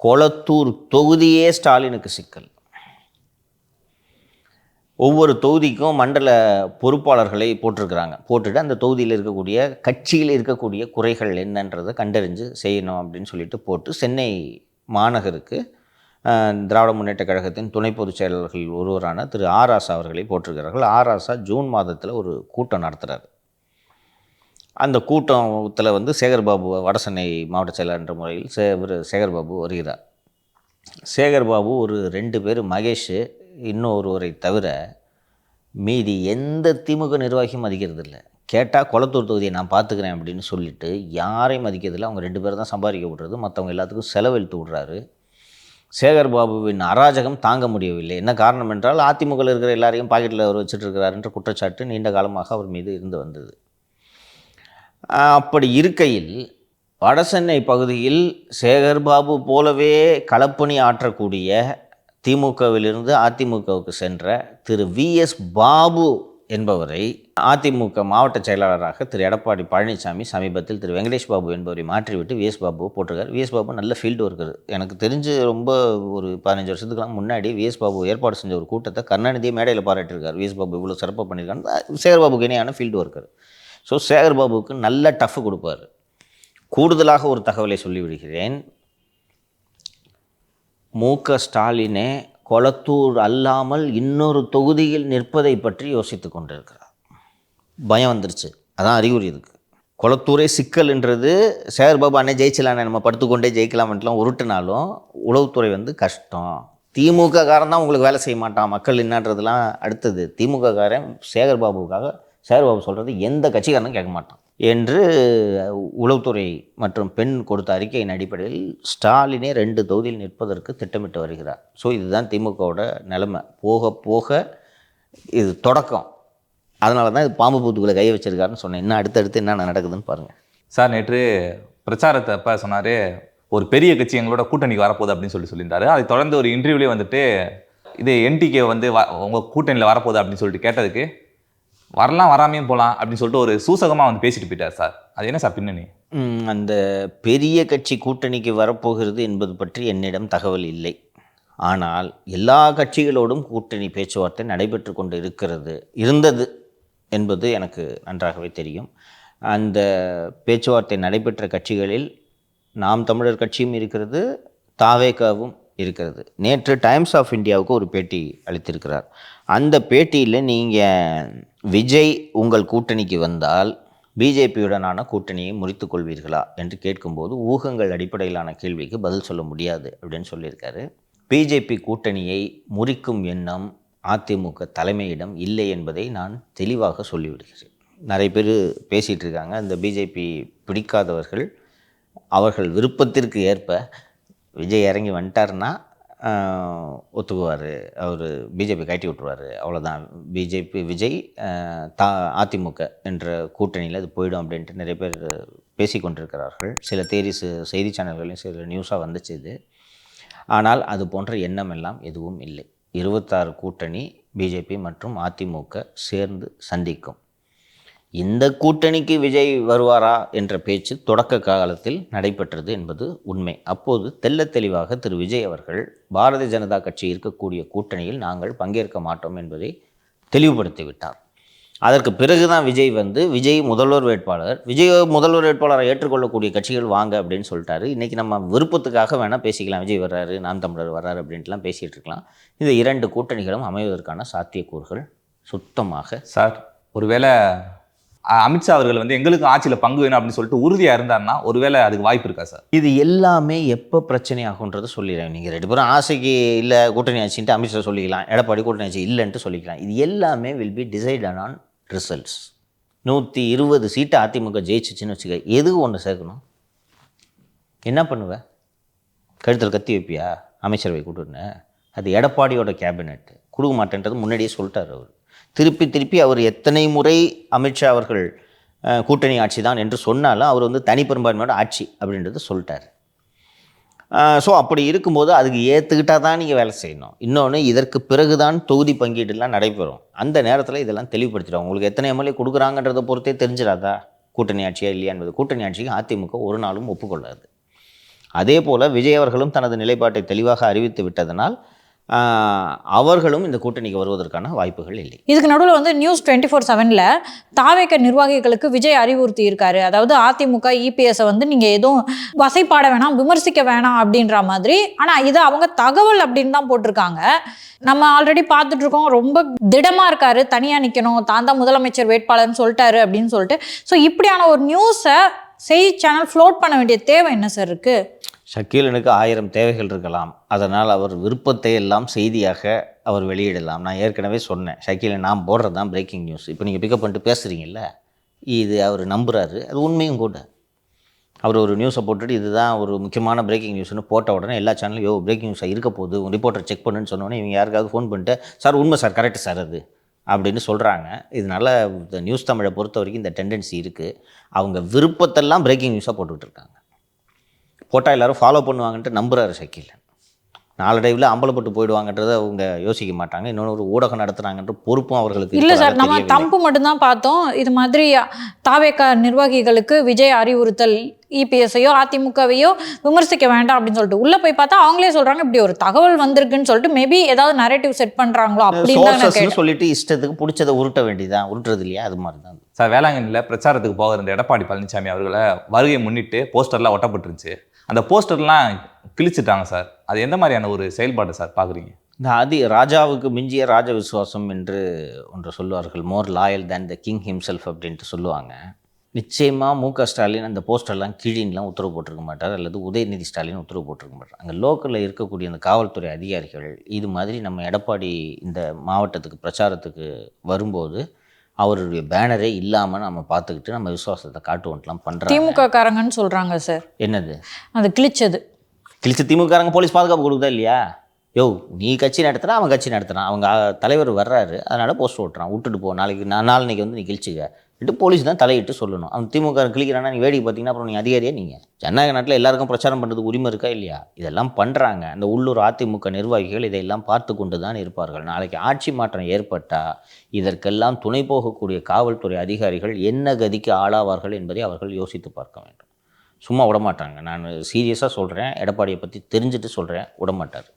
கொளத்தூர் தொகுதியே ஸ்டாலினுக்கு சிக்கல். ஒவ்வொரு தொகுதிக்கும் மண்டல பொறுப்பாளர்களை போட்டிருக்கிறாங்க. போட்டுட்டு அந்த தொகுதியில் இருக்கக்கூடிய கட்சியில் இருக்கக்கூடிய குறைகள் என்னன்றதை கண்டறிஞ்சு செய்யணும் அப்படின்னு சொல்லிட்டு போட்டு சென்னை மாநகருக்கு திராவிட முன்னேற்றக் கழகத்தின் துணை பொதுச் செயலாளர்கள் ஒருவரான திரு ஆர் ராசா அவர்களை போட்டிருக்கிறார்கள். ஆர் ராசா ஜூன் மாதத்தில் ஒரு கூட்டம் நடத்துகிறார். அந்த கூட்டத்தில் வந்து சேகர்பாபு வடசென்னை மாவட்ட செயலாளர் என்ற முறையில் சேகர்பாபு வருகிறார். சேகர்பாபு ஒரு 2 பேர் மகேஷ் இன்னொருவரை தவிர மீதி எந்த திமுக நிர்வாகியும் மதிக்கிறதில்ல. கேட்டால் கொளத்தூர் தொகுதியை நான் பார்த்துக்கிறேன் அப்படின்னு சொல்லிட்டு யாரையும் மதிக்கிறதில்ல. அவங்க 2 பேர் தான் சம்பாதிக்க விடுறது, மற்றவங்க எல்லாத்துக்கும் செலவழித்து விடுறாரு. சேகர்பாபுவின் அராஜகம் தாங்க முடியவில்லை. என்ன காரணம் என்றால் அதிமுகவில் இருக்கிற எல்லாரையும் பாக்கெட்டில் அவர் வச்சுட்டு இருக்கிறார் என்ற குற்றச்சாட்டு நீண்ட காலமாக அவர் மீது இருந்து வந்தது. அப்படி இருக்கையில் வடசென்னை பகுதியில் சேகர்பாபு போலவே களப்பணி ஆற்றக்கூடிய திமுகவிலிருந்து அதிமுகவுக்கு சென்ற திரு விஎஸ் பாபு என்பவரை அதிமுக மாவட்ட செயலாளராக திரு எடப்பாடி பழனிசாமி சமீபத்தில் திரு வெங்கடேஷ் பாபு என்பவரை மாற்றிவிட்டு விஎஸ் பாபுவை போட்டிருக்கார். விஎஸ் பாபு நல்ல ஃபீல்டு ஒர்க்கர். எனக்கு தெரிஞ்சு ரொம்ப ஒரு 15 வருஷத்துக்குலாம் முன்னாடி விஎஸ் பாபு ஏற்பாடு செஞ்ச ஒரு கூட்டத்தை கருணாநிதியை மேடையில் பாராட்டியிருக்கார். விஎஸ் பாபு இவ்வளோ சிறப்பாக பண்ணியிருக்காங்க. சேகர்பாபுக்கு இணையான ஃபீல்டு ஒர்க்கர். ஸோ சேகர்பாபுவுக்கு நல்ல டஃப் கொடுப்பார். கூடுதலாக ஒரு தகவலை சொல்லிவிடுகிறேன். மு.க. ஸ்டாலினே கொளத்தூர் அல்லாமல் இன்னொரு தொகுதியில் நிற்பதை பற்றி யோசித்து கொண்டிருக்கிறார். பயம் வந்துருச்சு. அதான் அறிகுறி இருக்குது. கொளத்தூரே சிக்கல்ன்றது சேகர்பாபு அண்ணே ஜெயிச்சலானே நம்ம படுத்துக்கொண்டே ஜெயிக்கலாம்ட்டுலாம் உருட்டுனாலும் உளவுத்துறை வந்து கஷ்டம். திமுக காரன் தான் உங்களுக்கு வேலை செய்ய மாட்டான், மக்கள் என்னன்றதுலாம் அடுத்தது. திமுக காரன் சேகர்பாபு சொல்கிறது எந்த கட்சிக்காரனும் கேட்க மாட்டான் என்று உளவுத்துறை மற்றும் பெண் கொடுத்த அறிக்கையின் அடிப்படையில் ஸ்டாலினே 2 தொகுதியில் நிற்பதற்கு திட்டமிட்டு வருகிறார். ஸோ இதுதான் திமுகவோட நிலைமை. போக போக இது தொடக்கம். அதனால தான் இது பாம்பு பூத்துக்குள்ளே கை வச்சிருக்காருன்னு சொன்னேன். இன்னும் அடுத்தடுத்து என்னென்ன நடக்குதுன்னு பாருங்கள். சார் நேற்று பிரச்சாரத்தை அப்போ சொன்னார், ஒரு பெரிய கட்சி எங்களோட கூட்டணிக்கு வரப்போகுது அப்படின்னு சொல்லியிருந்தாரு. அதை தொடர்ந்து ஒரு இன்டர்வியூலேயே வந்துட்டு இது என்டிகே வந்து உங்கள் கூட்டணியில் வரப்போகுது அப்படின்னு சொல்லிட்டு கேட்டதுக்கு வரலாம் வராமையும் போகலாம் அப்படின்னு சொல்லிட்டு ஒரு சூசகமாக வந்து பேசிட்டு போயிட்டார் சார். அது என்ன சார் பின்னணி? அந்த பெரிய கட்சி கூட்டணிக்கு வரப்போகிறது என்பது பற்றி என்னிடம் தகவல் இல்லை. ஆனால் எல்லா கட்சிகளோடும் கூட்டணி பேச்சுவார்த்தை நடைபெற்று கொண்டு இருந்தது என்பது எனக்கு நன்றாகவே தெரியும். அந்த பேச்சுவார்த்தை நடைபெற்ற கட்சிகளில் நாம் தமிழர் கட்சியும் இருக்கிறது, தாவேகாவும் இருக்கிறது. நேற்று டைம்ஸ் ஆஃப் இந்தியாவுக்கு ஒரு பேட்டி அளித்திருக்கிறார். அந்த பேட்டியில் நீங்கள் விஜய் உங்கள் கூட்டணிக்கு வந்தால் பிஜேபியுடனான கூட்டணியை முறித்து கொள்வீர்களா என்று கேட்கும்போது ஊகங்கள் அடிப்படையிலான கேள்விக்கு பதில் சொல்ல முடியாது அப்படின்னு சொல்லியிருக்காரு. பிஜேபி கூட்டணியை முறிக்கும் எண்ணம் அதிமுக தலைமையிடம் இல்லை என்பதை நான் தெளிவாக சொல்லிவிடுகிறேன். நிறைய பேர் பேசிகிட்டு இருக்காங்க, இந்த பிஜேபி பிடிக்காதவர்கள் அவர்கள் விருப்பத்திற்கு ஏற்ப விஜய் இறங்கி வந்துட்டார்னா ஒத்துக்குவார், அவர் பிஜேபி கட்டி விட்டுருவார், அவ்வளோதான். விஜய் அதிமுக என்ற கூட்டணியில் அது போயிடும் அப்படின்ட்டு நிறைய பேர் பேசி கொண்டிருக்கிறார்கள். சில செய்தி சேனல்களையும் சில நியூஸாக வந்துச்சு இது. ஆனால் அது போன்ற எண்ணம் எல்லாம் எதுவும் இல்லை. 26 கூட்டணி பிஜேபி மற்றும் அதிமுக சேர்ந்து சந்திக்கும். இந்த கூட்டணிக்கு விஜய் வருவாரா என்ற பேச்சு தொடக்க காலத்தில் நடைபெற்றது என்பது உண்மை. அப்போது தெள்ளத் தெளிவாக திரு விஜய் அவர்கள் பாரதிய ஜனதா கட்சி இருக்கக்கூடிய கூட்டணியில் நாங்கள் பங்கேற்க மாட்டோம் என்பதை தெளிவுபடுத்திவிட்டார். அதற்கு பிறகுதான் விஜய் முதல்வர் வேட்பாளரை ஏற்றுக்கொள்ளக்கூடிய கட்சிகள் வாங்க அப்படின்னு சொல்லிட்டாரு. இன்றைக்கி நம்ம விருப்பத்துக்காக வேணால் பேசிக்கலாம், விஜய் வர்றாரு, நாம் தமிழர் வர்றாரு அப்படின்ட்டுலாம் பேசிகிட்டு இருக்கலாம். இந்த 2 கூட்டணிகளும் அமைவதற்கான சாத்தியக்கூறுகள் சுத்தமாக சார். ஒருவேளை அமித்ஷா அவர்கள் வந்து எங்களுக்கு ஆட்சியில் பங்கு வேணும் அப்படின்னு சொல்லிட்டு உறுதியாக இருந்தாருன்னா ஒருவேளை அதுக்கு வாய்ப்பு இருக்கா சார்? இது எல்லாமே எப்போ பிரச்சனை ஆகுன்றதை சொல்லிடுறேன். நீங்கள் 2 பேரும் ஆசைக்கு இல்லை கூட்டணி ஆட்சின்ட்டு அமித்ஷா சொல்லிக்கலாம், எடப்பாடி கூட்டணி ஆட்சி இல்லைன்ட்டு சொல்லிக்கலாம். இது எல்லாமே will be decided on results. 120 சீட்டு அதிமுக ஜெயிச்சிச்சின்னு வச்சுக்க, எதுக்கு ஒன்று சேர்க்கணும்? என்ன பண்ணுவேன்? கழுத்தில் கத்தி வைப்பியா அமைச்சரவை கூட்டுன்னு? அது எடப்பாடியோட கேபினெட் கொடுக்க மாட்டேன்றது முன்னாடியே சொல்லிட்டார் அவர். திருப்பி அவர் எத்தனை முறை அமித்ஷா அவர்கள் கூட்டணி ஆட்சி தான் என்று சொன்னாலும் அவர் வந்து தனிப்பெரும்பான்மையோட ஆட்சி அப்படின்றது சொல்லிட்டார். ஸோ அப்படி இருக்கும்போது அதுக்கு ஏற்றுக்கிட்டால் தான் நீங்கள் வேலை செய்யணும். இன்னொன்று, இதற்கு பிறகு தான் தொகுதி பங்கீடுலாம் நடைபெறும். அந்த நேரத்தில் இதெல்லாம் தெளிவுபடுத்திடும். உங்களுக்கு எத்தனை எம்எல்ஏ கொடுக்குறாங்கன்றதை பொறுத்தே தெரிஞ்சிடாதா கூட்டணி ஆட்சியா இல்லையா என்பது? கூட்டணி ஆட்சிக்கு அதிமுக ஒரு நாளும் ஒப்புக்கொள்ளாது. அதே போல் விஜய் அவர்களும் தனது நிலைப்பாட்டை தெளிவாக அறிவித்து விட்டதனால் அவர்களும் இந்த கூட்டணிக்கு வருவதற்கான வாய்ப்புகள் இல்லை. இதுக்கு நடுவில் வந்து நியூஸ் 24/7ல் தாவேக நிர்வாகிகளுக்கு விஜய் அறிவுறுத்தி இருக்காரு. அதாவது அதிமுக இபிஎஸ்ஸை வந்து நீங்கள் எதுவும் வசைப்பாட வேணாம், விமர்சிக்க வேணாம் அப்படின்ற மாதிரி. ஆனால் இது அவங்க தகவல் அப்படின்னு தான் போட்டிருக்காங்க. நம்ம ஆல்ரெடி பார்த்துட்டு இருக்கோம், ரொம்ப திடமாக இருக்காரு, தனியாக நிற்கணும், தான் தான் முதலமைச்சர் வேட்பாளர்னு சொல்லிட்டாரு அப்படின்னு சொல்லிட்டு. ஸோ இப்படியான ஒரு நியூஸை செய்தி சேனல் ஃப்ளோட் பண்ண வேண்டிய தேவை என்ன சார் இருக்குது? ஷக்கீலனுக்கு 1000 தேவைகள் இருக்கலாம். அதனால் அவர் விருப்பத்தை எல்லாம் செய்தியாக அவர் வெளியிடலாம். நான் ஏற்கனவே சொன்னேன், ஷக்கீலன் நான் போடுறது தான் பிரேக்கிங் நியூஸ். இப்போ நீங்கள் பிக்கப் பண்ணிட்டு பேசுகிறீங்கல்ல, இது அவர் நம்புகிறாரு, அது உண்மையும் கூட. அவர் ஒரு நியூஸை போட்டுட்டு இதுதான் ஒரு முக்கியமான பிரேக்கிங் நியூஸ்னு போட்ட உடனே எல்லா சேனலும் பிரேக்கிங் நியூஸாக இருக்க போகுது, உங்கள் ரிப்போர்ட்டர் செக் பண்ணுன்னு சொன்னோன்னே இவங்க யாருக்காவது ஃபோன் பண்ணிட்டு சார் உண்மை சார், கரெக்டு சார் அது அப்படின்னு சொல்கிறாங்க. இதனால் இந்த நியூஸ் தமிழை பொறுத்த வரைக்கும் இந்த டெண்டன்சி இருக்குது. அவங்க விருப்பத்தெல்லாம் பிரேக்கிங் நியூஸாக போட்டுக்கிட்டு இருக்காங்க. போட்டால் எல்லோரும் ஃபாலோ பண்ணுவாங்கன்ட்டு நம்புகிறாரு ஷக்கீலன். நாளடைவில் அம்பலப்பட்டு போயிடுவாங்கன்றதை அவங்க யோசிக்க மாட்டாங்க. இன்னொன்று ஒரு ஊடகம் நடத்துகிறாங்கன்ற பொறுப்பும் அவர்களுக்கு இல்லை சார். நம்ம தம்பு மட்டும்தான் பார்த்தோம். இது மாதிரி தாவேக நிர்வாகிகளுக்கு விஜய் அறிவுறுத்தல், இபிஎஸ்ஐயோ அதிமுகவையோ விமர்சிக்க வேண்டாம் அப்படின்னு சொல்லிட்டு உள்ளே போய் பார்த்தா அவங்களே சொல்கிறாங்க இப்படி ஒரு தகவல் வந்திருக்குன்னு சொல்லிட்டு மேபி ஏதாவது நரேட்டிவ் செட் பண்ணுறாங்களோ அப்படின்னு சொல்லிட்டு இஷ்டத்துக்கு பிடிச்சதை உருட்ட வேண்டியதான். உருட்டுறது இல்லையா, அது மாதிரி தான் சார். வேளாங்கண்ணியில் பிரச்சாரத்துக்கு போக இருந்த எடப்பாடி பழனிசாமி அவர்களை வருகையை முன்னிட்டு போஸ்டர்லாம் ஒட்டப்பட்டுருந்துச்சு. அந்த போஸ்டர்லாம் கிழிச்சிட்டாங்க சார். அது எந்த மாதிரியான ஒரு செயல்பாடு சார் பார்க்குறீங்க? இந்த ராஜாவுக்கு மிஞ்சிய ராஜ விசுவாசம் என்று ஒன்று சொல்லுவார்கள், more loyal than the king himself அப்படின்ட்டு சொல்லுவாங்க. நிச்சயமாக மு.க. ஸ்டாலின் அந்த போஸ்டர்லாம் கீழின்லாம் உத்தரவு போட்டிருக்க மாட்டார், அல்லது உதயநிதி ஸ்டாலின் உத்தரவு போட்டிருக்க மாட்டார். அங்கே லோக்கலில் இருக்கக்கூடிய அந்த காவல்துறை அதிகாரிகள் இது மாதிரி நம்ம எடப்பாடி இந்த மாவட்டத்துக்கு பிரச்சாரத்துக்கு வரும்போது அவருடைய பேனரே இல்லாமல் நம்ம பார்த்துக்கிட்டு நம்ம விசுவாசத்தை காட்டுவோன்ட்டுலாம் பண்ணுறாங்க. திமுக காரங்கன்னு சொல்கிறாங்க சார். என்னது அது கிழிச்சது? கிழிச்ச திமுககாரங்க போலீஸ் பாதுகாப்பு கொடுக்குதா இல்லையா? யோ, நீ கட்சி நடத்துகிறா, அவன் கட்சி நடத்துகிறான், அவங்க தலைவர் வர்றாரு, அதனால் போஸ்ட் ஓட்டுறான், விட்டுட்டு போ, நாளைக்கு வந்து நீ கிழிச்சிக்க இட்டு போலீஸ் தான் தலையிட்டு சொல்லணும். அவன் திமுக கிழிக்கிறானா நீ வேடிக்கை பார்த்தீங்கன்னா அப்புறம் நீ அதிகாரியா? நீங்கள் ஜனநாயக நாட்டில் எல்லாருக்கும் பிரச்சாரம் பண்ணுறது உரிமை இருக்கா இல்லையா? இதெல்லாம் பண்ணுறாங்க. அந்த உள்ளூர் அதிமுக நிர்வாகிகள் இதையெல்லாம் பார்த்து கொண்டு தான் இருப்பார்கள். நாளைக்கு ஆட்சி மாற்றம் ஏற்பட்டால் இதற்கெல்லாம் துணை போகக்கூடிய காவல்துறை அதிகாரிகள் என்ன கதிக்கு ஆளாவார்கள் என்பதை அவர்கள் யோசித்து பார்க்க வேண்டும். சும்மா விடமாட்டாங்க. நான் சீரியஸாக சொல்கிறேன், எடப்பாடியை பற்றி தெரிஞ்சுட்டு சொல்கிறேன், விடமாட்டார்.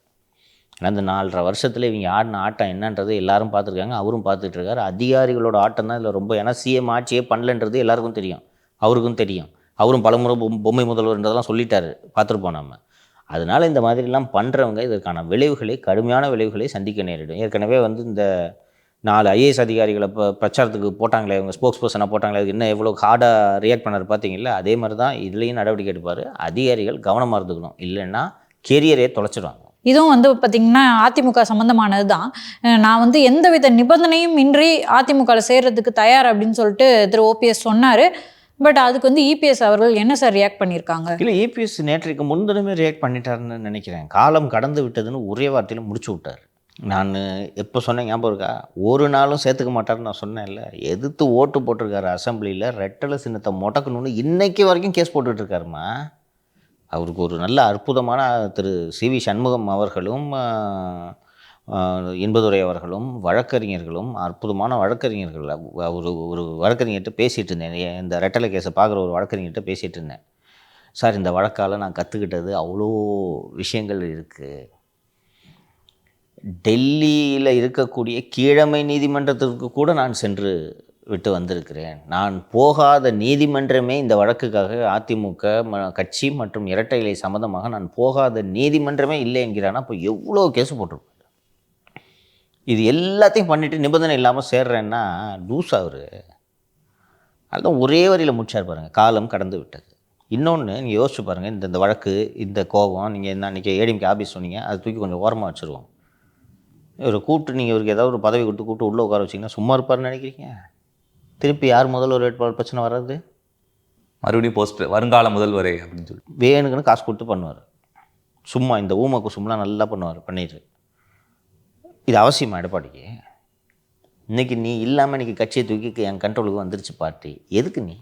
ஏன்னா இந்த 4.5 வருஷத்தில் இவங்க ஆடின ஆட்டம் என்னன்றது எல்லாரும் பார்த்துருக்காங்க, அவரும் பார்த்துட்டு இருக்காரு. அதிகாரிகளோட ஆட்டம் தான் இதில் ரொம்ப. ஏன்னா சிஎம் ஆட்சியே பண்ணலன்றது எல்லாருக்கும் தெரியும், அவருக்கும் தெரியும். அவரும் பலமுறை பொம்மை முதல்வர்ன்றதெல்லாம் சொல்லிட்டாரு, பார்த்துருப்போம் நம்ம. அதனால் இந்த மாதிரிலாம் பண்ணுறவங்க இதற்கான விளைவுகளை, கடுமையான விளைவுகளை சந்திக்க நேரிடும். ஏற்கனவே வந்து இந்த 4 ஐஏஎஸ் அதிகாரிகளை பிரச்சாரத்துக்கு போட்டாங்களே, இவங்க ஸ்போக்ஸ் பர்சனாக போட்டாங்களே, அதுக்கு என்ன எவ்வளோ ஹார்டாக ரியாக்ட் பண்ணார் பார்த்தீங்களா? அதே மாதிரி தான் இதுலேயும் நடவடிக்கை எடுப்பார். அதிகாரிகள் கவனமாக இருந்துக்கணும், இல்லைன்னா கெரியரே தொலைச்சிடுவாங்க. இதுவும் வந்து பார்த்திங்கன்னா அதிமுக சம்மந்தமானது தான். நான் வந்து எந்தவித நிபந்தனையும் இன்றி அதிமுகவில் சேர்றதுக்கு தயார் அப்படின்னு சொல்லிட்டு திரு ஓபிஎஸ் சொன்னார். பட் அதுக்கு வந்து இபிஎஸ் அவர்கள் என்ன சார் ரியாக்ட் பண்ணியிருக்காங்க? இல்லை, இபிஎஸ் நேற்றைக்கு முன்தினமே ரியாக்ட் பண்ணிட்டாருன்னு நினைக்கிறேன். காலம் கடந்து விட்டதுன்னு ஒரே வார்த்தையில் முடிச்சு விட்டார். நான் எப்போ சொன்னேன் ஞாபகம் இருக்கா? ஒரு நாளும் சேர்த்துக்க மாட்டார்னு நான் சொன்னேன்ல. எதிர்த்து ஓட்டு போட்டிருக்காரு அசம்பிளியில், ரெட்டலை சின்னத்தை முடக்கணும்னு இன்னைக்கு வரைக்கும் கேஸ் போட்டுட்ருக்காருமா. அவருக்கு ஒரு நல்ல அற்புதமான திரு சி.வி. சண்முகம் அவர்களும் இன்பதுரை அவர்களும் வழக்கறிஞர்களும் அற்புதமான வழக்கறிஞர்கள். ஒரு வழக்கறிஞர்கிட்ட பேசிகிட்டு இருந்தேன், இந்த ரெட்டலை கேஸை பார்க்குற ஒரு வழக்கறிஞர்கிட்ட பேசிகிட்டு இருந்தேன். சார், இந்த வழக்கால் நான் கற்றுக்கிட்டது அவ்வளோ விஷயங்கள் இருக்குது. டெல்லியில் இருக்கக்கூடிய கீழமை நீதிமன்றத்திற்கு கூட நான் சென்று விட்டு வந்திருக்கிறேன். நான் போகாத நீதிமன்றமே இந்த வழக்குக்காக அதிமுக கட்சி மற்றும் இரட்டை இலை சம்மந்தமாக நான் போகாத நீதிமன்றமே இல்லை என்கிறானா? அப்போ எவ்வளோ கேஸு போட்டிருப்பாரு. இது எல்லாத்தையும் பண்ணிவிட்டு நிபந்தனை இல்லாமல் சேர்றேன்னா லூஸ் ஆகுது. அதுதான் ஒரே வரியில் முடிச்சார் பாருங்கள், காலம் கடந்து விட்டது. இன்னொன்று நீங்கள் யோசிச்சு பாருங்கள், இந்த வழக்கு, இந்த கோபம், நீங்கள் என்ன அன்றைக்கி ஏடிஎம்கே ஆஃபீஸ் சொன்னீங்க, அதை தூக்கி கொஞ்சம் ஓரமாக வச்சுருவோம். இவரை கூப்பிட்டு நீங்கள் இவருக்கு ஏதாவது ஒரு பதவி கூப்பிட்டு உள்ளே உட்கார வச்சிங்கன்னா சும்மா இருப்பார்னு நினைக்கிறீங்க? திருப்பி யார் முதல்வர் வேட்பாளர் பிரச்சனை வர்றது? மறுபடியும் போஸ்ட் வருங்கால முதல்வரே அப்படின்னு சொல்லி வேணுங்கன்னு காசு கொடுத்து பண்ணுவார். சும்மா இந்த ஊமை குசும்லாம் நல்லா பண்ணிட்டு இது அவசியமா எடப்பாடிக்கு? இன்றைக்கி நீ இல்லாமல் இன்றைக்கி கட்சியை தூக்கி என் கண்ட்ரோலுக்கு வந்துருச்சு பார்ட்டி. எதுக்கு நீ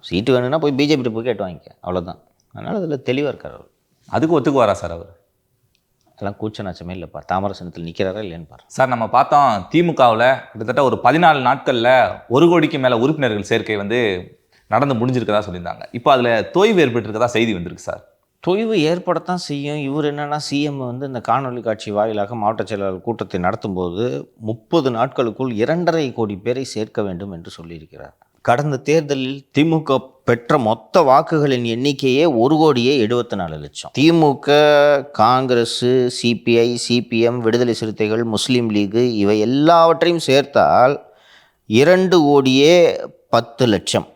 சீட்டு வேணும்னா போய் பிஜேபி போய் கேட்டு வாங்கிக்க, அவ்வளோதான். அதனால் அதில் தெளிவாக இருக்கார் அவர். அதுக்கு ஒத்துக்குவாரா சார் அவர்? எல்லாம் கூச்ச நாச்சமே இல்லைப்பா. தாமரசனத்தில் நிற்கிறாரா இல்லைன்னு பாரு சார். நம்ம பார்த்தோம் திமுகவில் கிட்டத்தட்ட ஒரு 14 நாட்களில் 1 கோடிக்கு மேலே உறுப்பினர்கள் சேர்க்கை வந்து நடந்து முடிஞ்சிருக்கதா சொல்லியிருந்தாங்க. இப்போ அதில் தோய்வு ஏற்பட்டிருக்கதா செய்தி வந்திருக்கு சார். தொய்வு ஏற்படத்தான் செய்யும். இவர் என்னென்னா சிஎம் வந்து இந்த காணொலி காட்சி வாயிலாக மாவட்ட செயலாளர் கூட்டத்தை நடத்தும்போது 30 நாட்களுக்குள் 2.5 கோடி பேரை சேர்க்க வேண்டும் என்று சொல்லியிருக்கிறார். கடந்த தேர்தலில் திமுக பெற்ற மொத்த வாக்குகளின் எண்ணிக்கையே 1,74,00,000. திமுக, காங்கிரஸ், சிபிஐ, சிபிஎம், விடுதலை சிறுத்தைகள், முஸ்லீம் லீகு இவை எல்லாவற்றையும் சேர்த்தால் 2,10,00,000.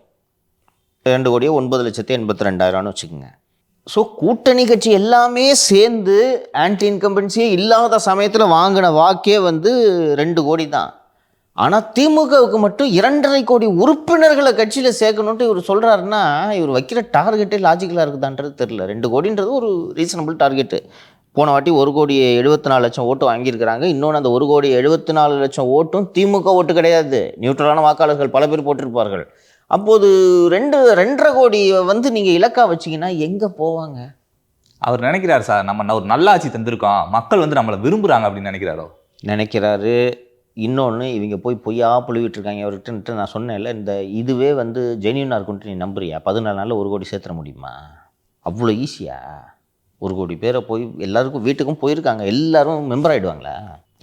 2,09,82,000 வச்சுக்கோங்க. ஸோ கூட்டணி கட்சி எல்லாமே சேர்ந்து ஆன்டி இன்கம்பன்சியே இல்லாத சமயத்தில் வாங்கின வாக்கே வந்து 2 கோடி தான். ஆனால் திமுகவுக்கு மட்டும் 2.5 கோடி உறுப்பினர்களை கட்சியில் சேர்க்கணுன்ட்டு இவர் சொல்கிறாருன்னா இவர் வைக்கிற டார்கெட்டே லாஜிக்கலாக இருக்குதான்றது தெரில. 2 கோடின்றது ஒரு ரீசனபிள் டார்கெட்டு. போன வாட்டி 1,74,00,000 ஓட்டு வாங்கியிருக்கிறாங்க. இன்னொன்று அந்த 1,74,00,000 ஓட்டும் திமுக ஓட்டு கிடையாது, நியூட்ரலான வாக்காளர்கள் பல பேர் போட்டிருப்பார்கள். அப்போது 2.5 கோடி வந்து நீங்கள் இலக்கா வச்சிங்கன்னா எங்கே போவாங்க? அவர் நினைக்கிறார் சார், நம்ம ஒரு நல்ல ஆட்சி தந்திருக்கோம், மக்கள் வந்து நம்மளை விரும்புகிறாங்க அப்படின்னு நினைக்கிறாரு. இன்னொன்று இவங்க போய் பொய்யா புழுவிட்டுருக்காங்க அவர்கிட்ட. நான் சொன்னேன்ல, இந்த இதுவே வந்து ஜென்யூனாக இருக்குன்ட்டு நீ நம்புறியா? 14 நாளில் 1 கோடி சேர்த்துற முடியுமா? அவ்வளோ ஈஸியா? 1 கோடி பேரை போய் எல்லாருக்கும் வீட்டுக்கும் போயிருக்காங்க, எல்லாரும் மெம்பர் ஆகிடுவாங்களா?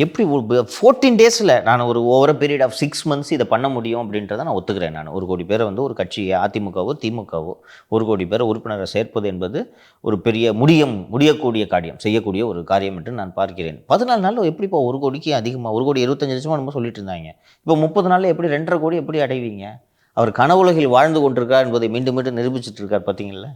எப்படி 14 டேஸில் நான் ஒரு ஓவர பீரியட் ஆஃப் 6 months இதை பண்ண முடியும் அப்படின்றத நான் ஒத்துக்கிறேன். நான் 1 கோடி பேரை வந்து ஒரு கட்சி அதிமுகவோ திமுகவோ 1 கோடி பேரை உறுப்பினரை சேர்ப்பது என்பது ஒரு பெரிய முடியக்கூடிய காரியம், செய்யக்கூடிய ஒரு காரியம் என்று நான் பார்க்கிறேன். 14 நாளில் எப்படி இப்போ 1 கோடிக்கு அதிகமாக 1,75,00,000 நம்ம சொல்லிட்டு இருந்தாங்க. இப்போ 30 நாளில் எப்படி 2.5 கோடி எப்படி அடைவீங்க? அவர் கனவுலகில் வாழ்ந்து கொண்டிருக்கார் என்பதை மீண்டும் மீண்டும் நிரூபிச்சுட்டு இருக்கார். பார்த்தீங்களா?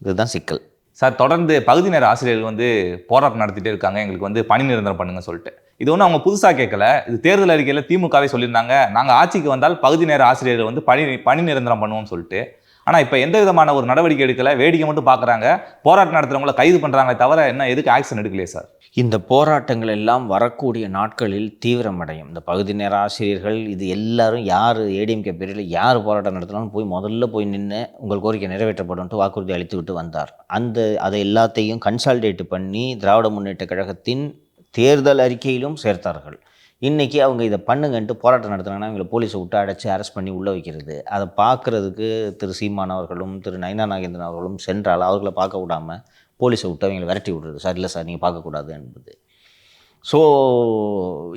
இதுதான் சிக்கல் சார். தொடர்ந்து பகுதி நேர ஆசிரியர்கள் வந்து போராட்டம் நடத்திட்டே இருக்காங்க, எங்களுக்கு வந்து பணி நிரந்தரம் பண்ணுங்க சொல்லிட்டு. இது ஒன்றும் அவங்க புதுசாக கேட்கல. இது தேர்தல் அறிக்கையில் திமுகவே சொல்லியிருந்தாங்க, நாங்கள் ஆட்சிக்கு வந்தால் பகுதி நேர ஆசிரியர்கள் வந்து பணி நிரந்தரம் பண்ணுவோம்னு சொல்லிட்டு. ஆனால் இப்போ எந்த விதமான ஒரு நடவடிக்கை எடுக்கலை, வேடிக்கை மட்டும் பார்க்குறாங்க. போராட்டம் நடத்துகிறவங்கள கைது பண்ணுறாங்களே தவிர என்ன எதுக்கு ஆக்ஷன் எடுக்கலையே சார்? இந்த போராட்டங்கள் எல்லாம் வரக்கூடிய நாட்களில் தீவிரமடையும். இந்த பகுதி நேர ஆசிரியர்கள் இது எல்லாரும் யார் ஏடிஎம்கே பேரில் யார் போராட்டம் நடத்தினாலும் போய் முதல்ல போய் நின்று உங்கள் கோரிக்கை நிறைவேற்றப்படும்ட்டு வாக்குறுதி அளித்து விட்டு வந்தார். அதை எல்லாத்தையும் கன்சால்டேட் பண்ணி திராவிட முன்னேற்ற கழகத்தின் தேர்தல் அறிக்கையிலும் சேர்த்தார்கள். இன்றைக்கி அவங்க இதை பண்ணுங்கன்ட்டு போராட்டம் நடத்துனாங்கன்னா இவங்களை போலீஸை விட்டு அடைச்சி அரெஸ்ட் பண்ணி உள்ளே வைக்கிறது. அதை பார்க்குறதுக்கு திரு சீமான் அவர்களும் திரு நயினா நாகேந்திரன் அவர்களும் சென்றால் அவர்களை பார்க்க விடாமல் போலீஸை விட்டு அவங்களை விரட்டி விடுறது. சார் இல்லை சார் நீங்கள் பார்க்கக்கூடாது என்பது. ஸோ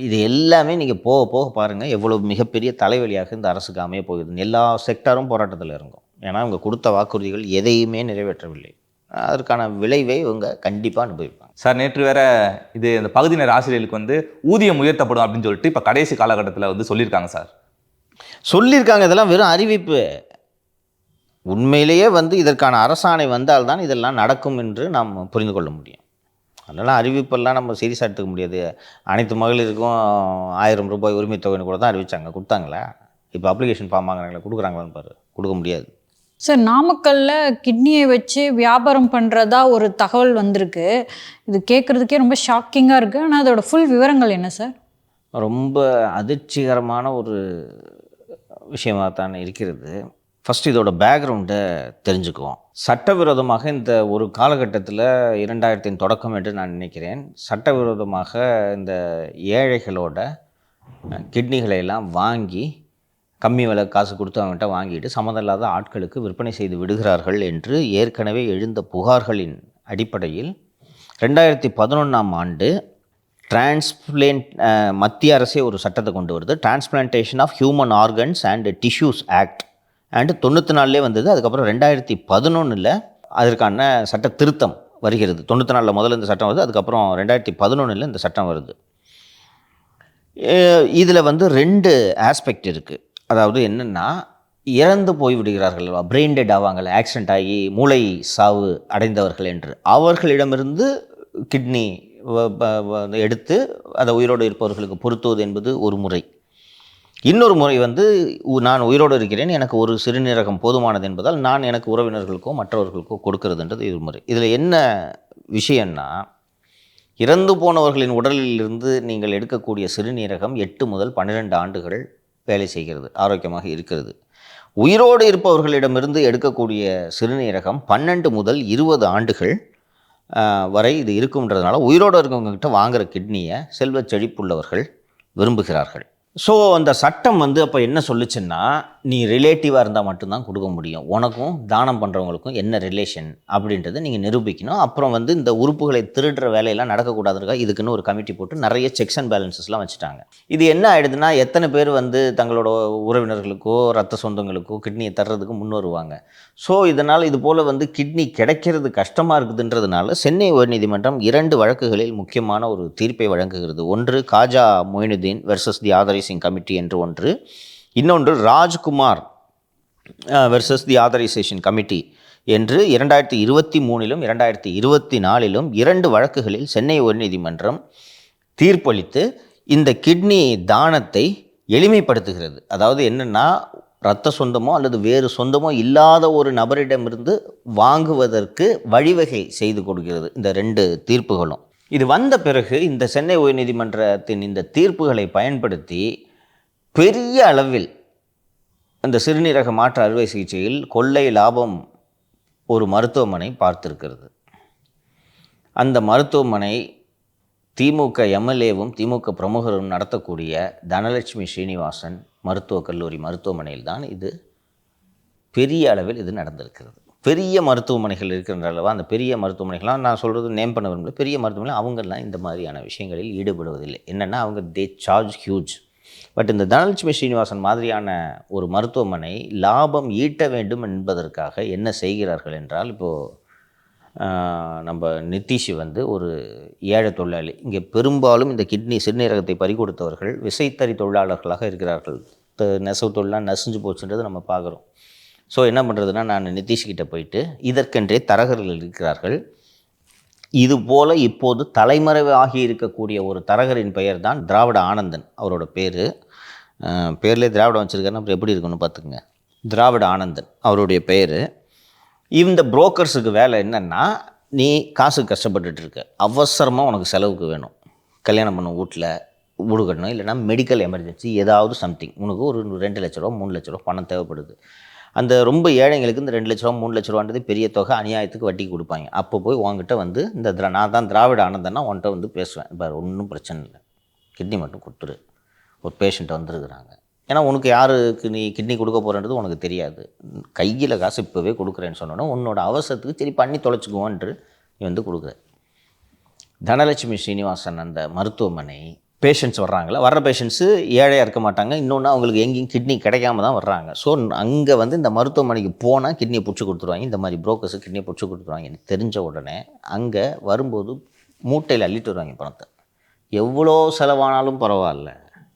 இது எல்லாமே நீங்கள் போக போக பாருங்கள் எவ்வளோ மிகப்பெரிய தலைவலியாக இந்த அரசுக்கு அமைய போகுது. எல்லா செக்டாரும் போராட்டத்தில் இறங்கும். ஏன்னா அவங்க கொடுத்த வாக்குறுதிகள் எதையுமே நிறைவேற்றவில்லை. அதற்கான விளைவை இவங்க கண்டிப்பாக அனுபவிப்பாங்க. சார், நேற்று வேற இது இந்த பகுதி நேர ஆசிரியர்களுக்கு வந்து ஊதியம் உயர்த்தப்படும் அப்படின்னு சொல்லிட்டு இப்போ கடைசி காலகட்டத்தில் வந்து சொல்லியிருக்காங்க சார். சொல்லியிருக்காங்க. இதெல்லாம் வெறும் அறிவிப்பு. உண்மையிலேயே வந்து இதற்கான அரசாணை வந்தால்தான் இதெல்லாம் நடக்கும் என்று நாம் புரிந்து கொள்ள முடியும். அதனால் அறிவிப்பெல்லாம் நம்ம சீரியஸாக எடுத்துக்க முடியாது. அனைத்து மகளிருக்கும் 1000 ரூபாய் உரிமை தொகைன்னு கூட தான் அறிவித்தாங்க. கொடுத்தாங்களா? இப்போ அப்ளிகேஷன் ஃபார்ம் வாங்குறாங்களா? கொடுக்குறாங்களான்னு பாரு. கொடுக்க முடியாது சார். நாமக்கல்லில் கிட்னியை வச்சு வியாபாரம் பண்ணுறதா ஒரு தகவல் வந்திருக்கு. இது கேட்குறதுக்கே ரொம்ப ஷாக்கிங்காக இருக்குது. ஆனால் அதோட ஃபுல் விவரங்கள் என்ன சார்? ரொம்ப அதிர்ச்சிகரமான ஒரு விஷயமாக தான் இருக்கிறது. ஃபஸ்ட்டு இதோட பேக்ரவுண்டை தெரிஞ்சுக்குவோம். சட்டவிரோதமாக இந்த ஒரு காலகட்டத்தில் 2000 தொடக்கம் என்று நான் நினைக்கிறேன், சட்டவிரோதமாக இந்த ஏழைகளோட கிட்னிகளை எல்லாம் வாங்கி கம்மி விலை காசு கொடுத்து அவங்ககிட்ட வாங்கிட்டு சம்மந்தம் இல்லாத ஆட்களுக்கு விற்பனை செய்து விடுகிறார்கள் என்று ஏற்கனவே எழுந்த புகார்களின் அடிப்படையில் 2011ஆம் ஆண்டு மத்திய அரசே ஒரு சட்டத்தை கொண்டு வருது. Transplantation of human organs and tissues act and 94 வந்தது. அதுக்கப்புறம் 2011 அதற்கான சட்ட திருத்தம் வருகிறது. 94 முதல்ல இந்த சட்டம் வருது, அதுக்கப்புறம் 2011 இந்த சட்டம் வருது. இதில் வந்து 2 ஆஸ்பெக்ட் இருக்குது. அதாவது என்னென்னா, இறந்து போய் விடுகிறார்கள், பிரெயின் டெட் ஆவாங்கள்ல, ஆக்சிடென்ட் ஆகி மூளை சாவு அடைந்தவர்கள் என்று அவர்களிடமிருந்து கிட்னி எடுத்து அதை உயிரோடு இருப்பவர்களுக்கு பொருத்துவது என்பது ஒரு முறை. இன்னொரு முறை வந்து நான் உயிரோடு இருக்கிறேன், எனக்கு ஒரு சிறுநீரகம் போதுமானது என்பதால் நான் எனக்கு உறவினர்களுக்கோ மற்றவர்களுக்கோ கொடுக்கறதுன்றது இது முறை. இதில் என்ன விஷயம்னா, இறந்து போனவர்களின் உடலிலிருந்து நீங்கள் எடுக்கக்கூடிய சிறுநீரகம் 8 முதல் 12 ஆண்டுகள் வேலை செய்கிறது, ஆரோக்கியமாக இருக்கிறது. உயிரோடு இருப்பவர்களிடமிருந்து எடுக்கக்கூடிய சிறுநீரகம் 12 முதல் 20 ஆண்டுகள் வரை இது இருக்கும்ன்றதுனால உயிரோடு இருக்கவங்ககிட்ட வாங்குகிற கிட்னியை செல்வ செழிப்புள்ளவர்கள் விரும்புகிறார்கள். ஸோ அந்த சட்டம் வந்து அப்போ என்ன சொல்லுச்சுன்னா, நீ ரிலேட்டிவாக இருந்தால் மட்டும்தான் கொடுக்க முடியும். உனக்கும் தானம் பண்ணுறவங்களுக்கும் என்ன ரிலேஷன் அப்படின்றத நீங்கள் நிரூபிக்கணும். அப்புறம் வந்து இந்த உறுப்புகளை திருடுற வேலையெல்லாம் நடக்கக்கூடாதுக்கா இதுக்குன்னு ஒரு கமிட்டி போட்டு நிறைய செக்ஸ் அண்ட் பேலன்சஸ்லாம் வச்சுட்டாங்க. இது என்ன ஆகிடுதுன்னா, எத்தனை பேர் வந்து தங்களோட உறவினர்களுக்கோ ரத்த சொந்தங்களுக்கோ கிட்னியை தர்றதுக்கு முன் வருவாங்க. ஸோ இதனால் இது போல் வந்து கிட்னி கிடைக்கிறது கஷ்டமாக இருக்குதுன்றதுனால சென்னை உயர்நீதிமன்றம் 2 வழக்குகளில் முக்கியமான ஒரு தீர்ப்பை வழங்குகிறது. ஒன்று Khaja Moinuddin versus the authorising committee என்று ஒன்று, இன்னொன்று Rajkumar versus the authorisation committee என்று 2023 2024 2 வழக்குகளில் சென்னை உயர்நீதிமன்றம் தீர்ப்பளித்து இந்த கிட்னி தானத்தை எளிமைப்படுத்துகிறது. அதாவது என்னென்னா, இரத்த சொந்தமோ அல்லது வேறு சொந்தமோ இல்லாத ஒரு நபரிடமிருந்து வாங்குவதற்கு வழிவகை செய்து கொடுக்கிறது இந்த 2 தீர்ப்புகளும். இது வந்த பிறகு இந்த சென்னை உயர்நீதிமன்றத்தின் இந்த தீர்ப்புகளை பயன்படுத்தி பெரிய அளவில் அந்த சிறுநீரக மாற்று அறுவை சிகிச்சையில் கொள்ளை லாபம் ஒரு மருத்துவமனை பார்த்திருக்கிறது. அந்த மருத்துவமனை திமுக எம்எல்ஏவும் திமுக பிரமுகரும் நடத்தக்கூடிய தனலட்சுமி ஸ்ரீனிவாசன் மருத்துவக் கல்லூரி மருத்துவமனையில் தான் இது பெரிய அளவில் இது நடந்திருக்கிறது. பெரிய மருத்துவமனைகள் இருக்கின்ற அளவு அந்த பெரிய மருத்துவமனைகள்லாம் நான் சொல்கிறது நேம் பண்ண விரும்பல. பெரிய மருத்துவமனை அவங்கெல்லாம் இந்த மாதிரியான விஷயங்களில் ஈடுபடுவதில்லை. என்னென்னா, அவங்க தே சார்ஜ் ஹியூஜ். பட் இந்த தனலட்சுமி ஸ்ரீனிவாசன் மாதிரியான ஒரு மருத்துவமனை லாபம் ஈட்ட வேண்டும் என்பதற்காக என்ன செய்கிறார்கள் என்றால், இப்போது நம்ம நிதிஷ் வந்து ஒரு ஏழை தொழிலாளி. இங்கே பெரும்பாலும் இந்த கிட்னி சிறுநீரகத்தை பறிகொடுத்தவர்கள் விசைத்தறி தொழிலாளர்களாக இருக்கிறார்கள். நெசவு தொழிலாம் நசிஞ்சு போச்சுன்றது நம்ம பார்க்குறோம். ஸோ என்ன பண்ணுறதுன்னா, நான் நிதிஷ்கிட்ட போயிட்டு இதற்கென்றே தரகர்கள் இருக்கிறார்கள். இதுபோல் இப்போது தலைமறைவாகி இருக்கக்கூடிய ஒரு தரகரின் பெயர் தான் திராவிட ஆனந்தன். அவரோட பேர்லேயே திராவிடம் வச்சுருக்காருன்னா அப்புறம் எப்படி இருக்குன்னு பார்த்துக்குங்க. திராவிட ஆனந்தன் அவருடைய பேர். இந்த புரோக்கர்ஸுக்கு வேலை என்னென்னா, நீ காசு கஷ்டப்பட்டுட்டு இருக்க, அவசரமாக உனக்கு செலவுக்கு வேணும், கல்யாணம் பண்ண வீட்டில் வீடு கட்டணும், இல்லைனா மெடிக்கல் எமர்ஜென்சி ஏதாவது சம்திங், உனக்கு ஒரு 2 லட்ச ரூபா 3 லட்ச ரூபா பணம் தேவைப்படுது. அந்த ரொம்ப ஏழைங்களுக்கு இந்த 2 லட்ச ரூபா 3 லட்ச ரூபான்றது பெரிய தொகை, அநியாயத்துக்கு வட்டி கொடுப்பாங்க. அப்போ போய் உங்ககிட்ட வந்து நான் தான் திராவிட ஆனந்தன்னா உன்கிட்ட வந்து பேசுவேன். இப்போ ஒன்றும் பிரச்சனை இல்லை, கிட்னி மட்டும் கொடுத்துரு, ஒரு பேஷண்ட்டை வந்துருக்குறாங்க. ஏன்னா உனக்கு யாருக்கு நீ கிட்னி கொடுக்க போகிறன்றது உனக்கு தெரியாது. கையில் காசு இப்போவே கொடுக்குறேன்னு சொன்னோன்னா உன்னோட அவசரத்துக்கு சரி பண்ணி தொலைச்சிக்குவோன்ட்டு நீ வந்து கொடுக்குற. தனலட்சுமி ஸ்ரீனிவாசன் அந்த மருத்துவமனை பேஷண்ட்ஸ் வர்றாங்களா, வர்ற பேஷண்ட்ஸு ஏழையாக இருக்க மாட்டாங்க. இன்னொன்று அவங்களுக்கு எங்கேயும் கிட்னி கிடைக்காம தான் வர்றாங்க. ஸோ அங்கே வந்து இந்த மருத்துவமனைக்கு போனால் கிட்னியை பிடிச்சி கொடுத்துருவாங்க. இந்த மாதிரி புரோக்கர்ஸு கிட்னியை பிடிச்சி கொடுத்துருவாங்க. எனக்கு தெரிஞ்ச உடனே அங்கே வரும்போது மூட்டையில் அள்ளிட்டு வருவாங்க பணத்தை. எவ்வளோ செலவானாலும் பரவாயில்ல,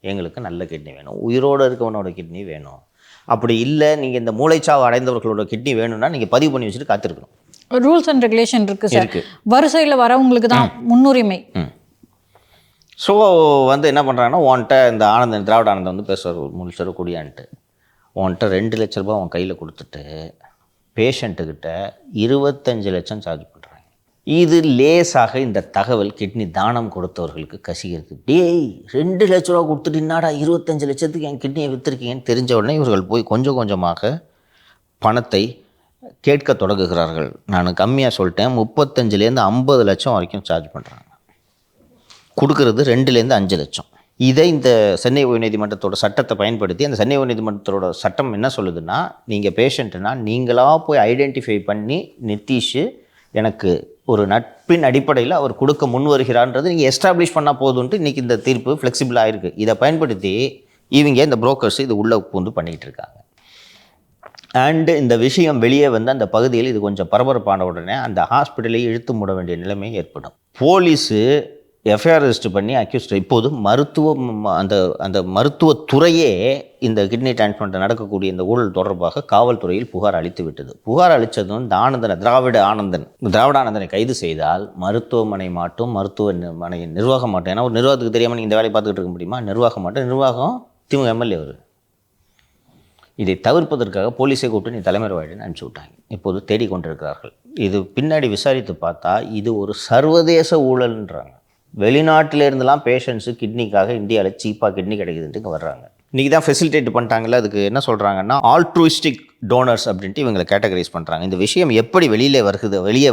எங்களுக்கு நல்ல கிட்னி வேணும், உயிரோடு இருக்கவனோட கிட்னி வேணும். அப்படி இல்லை, நீங்கள் இந்த மூளைச்சாவு அடைந்தவர்களோட கிட்னி வேணும்னா நீங்கள் பதிவு பண்ணி வச்சுட்டு காத்திருக்கணும். ரூல்ஸ் அண்ட் ரெகுலேஷன் இருக்குது சார். வரிசையில் வரவங்களுக்கு தான் முன்னுரிமை. ஸோ வந்து என்ன பண்ணுறாங்கன்னா, உன்கிட்ட இந்த ஆனந்தன் திராவிட ஆனந்தன் வந்து பேசுவார், ஒரு 3 லட்ச ரூபா கூடியான்ட்டு. உன்கிட்ட 2 லட்ச ரூபா உன் கையில் கொடுத்துட்டு பேஷண்ட்டுக்கிட்ட 25 லட்சம் சார்ஜ் பண்ணுறாங்க. இது லேசாக இந்த தகவல் கிட்னி தானம் கொடுத்தவர்களுக்கு கசிகிறது. டேய் 2 லட்ச ரூபா கொடுத்துட்டு என்னடா 25 லட்சத்துக்கு என் கிட்னியை விற்றுருக்கீங்கன்னு தெரிஞ்ச உடனே இவர்கள் போய் கொஞ்சம் கொஞ்சமாக பணத்தை கேட்க தொடங்குகிறார்கள். நான் கம்மியாக சொல்லிட்டேன், 35லேருந்து 50 லட்சம் வரைக்கும் சார்ஜ் பண்ணுறாங்க. கொடுக்கறது 2லேருந்து 5 லட்சம். இதை இந்த சென்னை உயர்நீதிமன்றத்தோட சட்டத்தை பயன்படுத்தி, அந்த சென்னை உயர்நீதிமன்றத்தோட சட்டம் என்ன சொல்லுதுன்னா, நீங்கள் பேஷண்ட்டுனா நீங்களாக போய் ஐடென்டிஃபை பண்ணி நிதிஷ் எனக்கு ஒரு நட்பின் அடிப்படையில் அவர் கொடுக்க முன் வருகிறான்றது நீங்கள் எஸ்டாப்ளிஷ் பண்ணால் போதுன்ட்டு இன்றைக்கி இந்த தீர்ப்பு ஃப்ளெக்சிபிளாக இருக்குது. இதை பயன்படுத்தி இவங்க இந்த புரோக்கர்ஸ் இது உள்ளே பூந்து பண்ணிகிட்டு இருக்காங்க. அண்டு இந்த விஷயம் வெளியே வந்து அந்த பகுதியில் இது கொஞ்சம் பரபரப்பான உடனே அந்த ஹாஸ்பிட்டலை இழுத்து மூட வேண்டிய நிலைமை ஏற்படும். போலீஸு எஃப்ஐஆர் ரெஜிஸ்டர் பண்ணி அக்யூஸ்ட். இப்போது அந்த மருத்துவத்துறையே இந்த கிட்னி டிரான்ஸ்பிளான்ட் நடக்கக்கூடிய இந்த ஊழல் தொடர்பாக காவல்துறையில் புகார் அளித்து விட்டது. புகார் அளித்ததும் இந்த திராவிட ஆனந்தனை கைது செய்தால் மருத்துவமனை மாட்டும், மருத்துவமனையின் நிர்வாகம் மாட்டோம். ஏன்னா ஒரு நிர்வாகத்துக்கு தெரியாமல் நீங்கள் இந்த வேலையை பார்த்துக்கிட்டு இருக்க முடியுமா? நிர்வாகம் மாட்டோம். நிர்வாகம் திமுக எம்எல்ஏ அவர். இதை தவிர்ப்பதற்காக போலீஸை கூப்பிட்டு நீ தலைமறைவாயிடுன்னு அனுப்பிச்சி விட்டாங்க. இப்போது தேடிக்கொண்டிருக்கிறார்கள். இது பின்னாடி விசாரித்து பார்த்தா இது ஒரு சர்வதேச ஊழல்ன்றாங்க. வெளிநாட்டிலேருந்துலாம் பேஷண்ட்ஸு கிட்னிக்காக இந்தியாவில் சீப்பாக கிட்னி கிடைக்குதுன்ட்டு இங்கே வர்றாங்க. இன்றைக்கி தான் ஃபெசிலிட்டேட் பண்ணிட்டாங்கல்ல, அதுக்கு என்ன சொல்கிறாங்கன்னா ஆல்ட்ரூயிஸ்டிக் டோனர்ஸ் அப்படின்ட்டு இவங்களை கேட்டகரைஸ் பண்ணுறாங்க. இந்த விஷயம் எப்படி வெளியே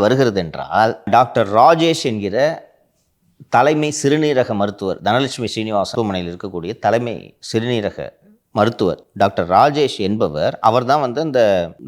வருகிறது என்றால், டாக்டர் ராஜேஷ் என்கிற தலைமை சிறுநீரக மருத்துவர், தனலட்சுமி ஸ்ரீனிவாசன் மருத்துவமனையில் இருக்கக்கூடிய தலைமை சிறுநீரக மருத்துவர் டாக்டர் ராஜேஷ் என்பவர், அவர் தான் வந்து அந்த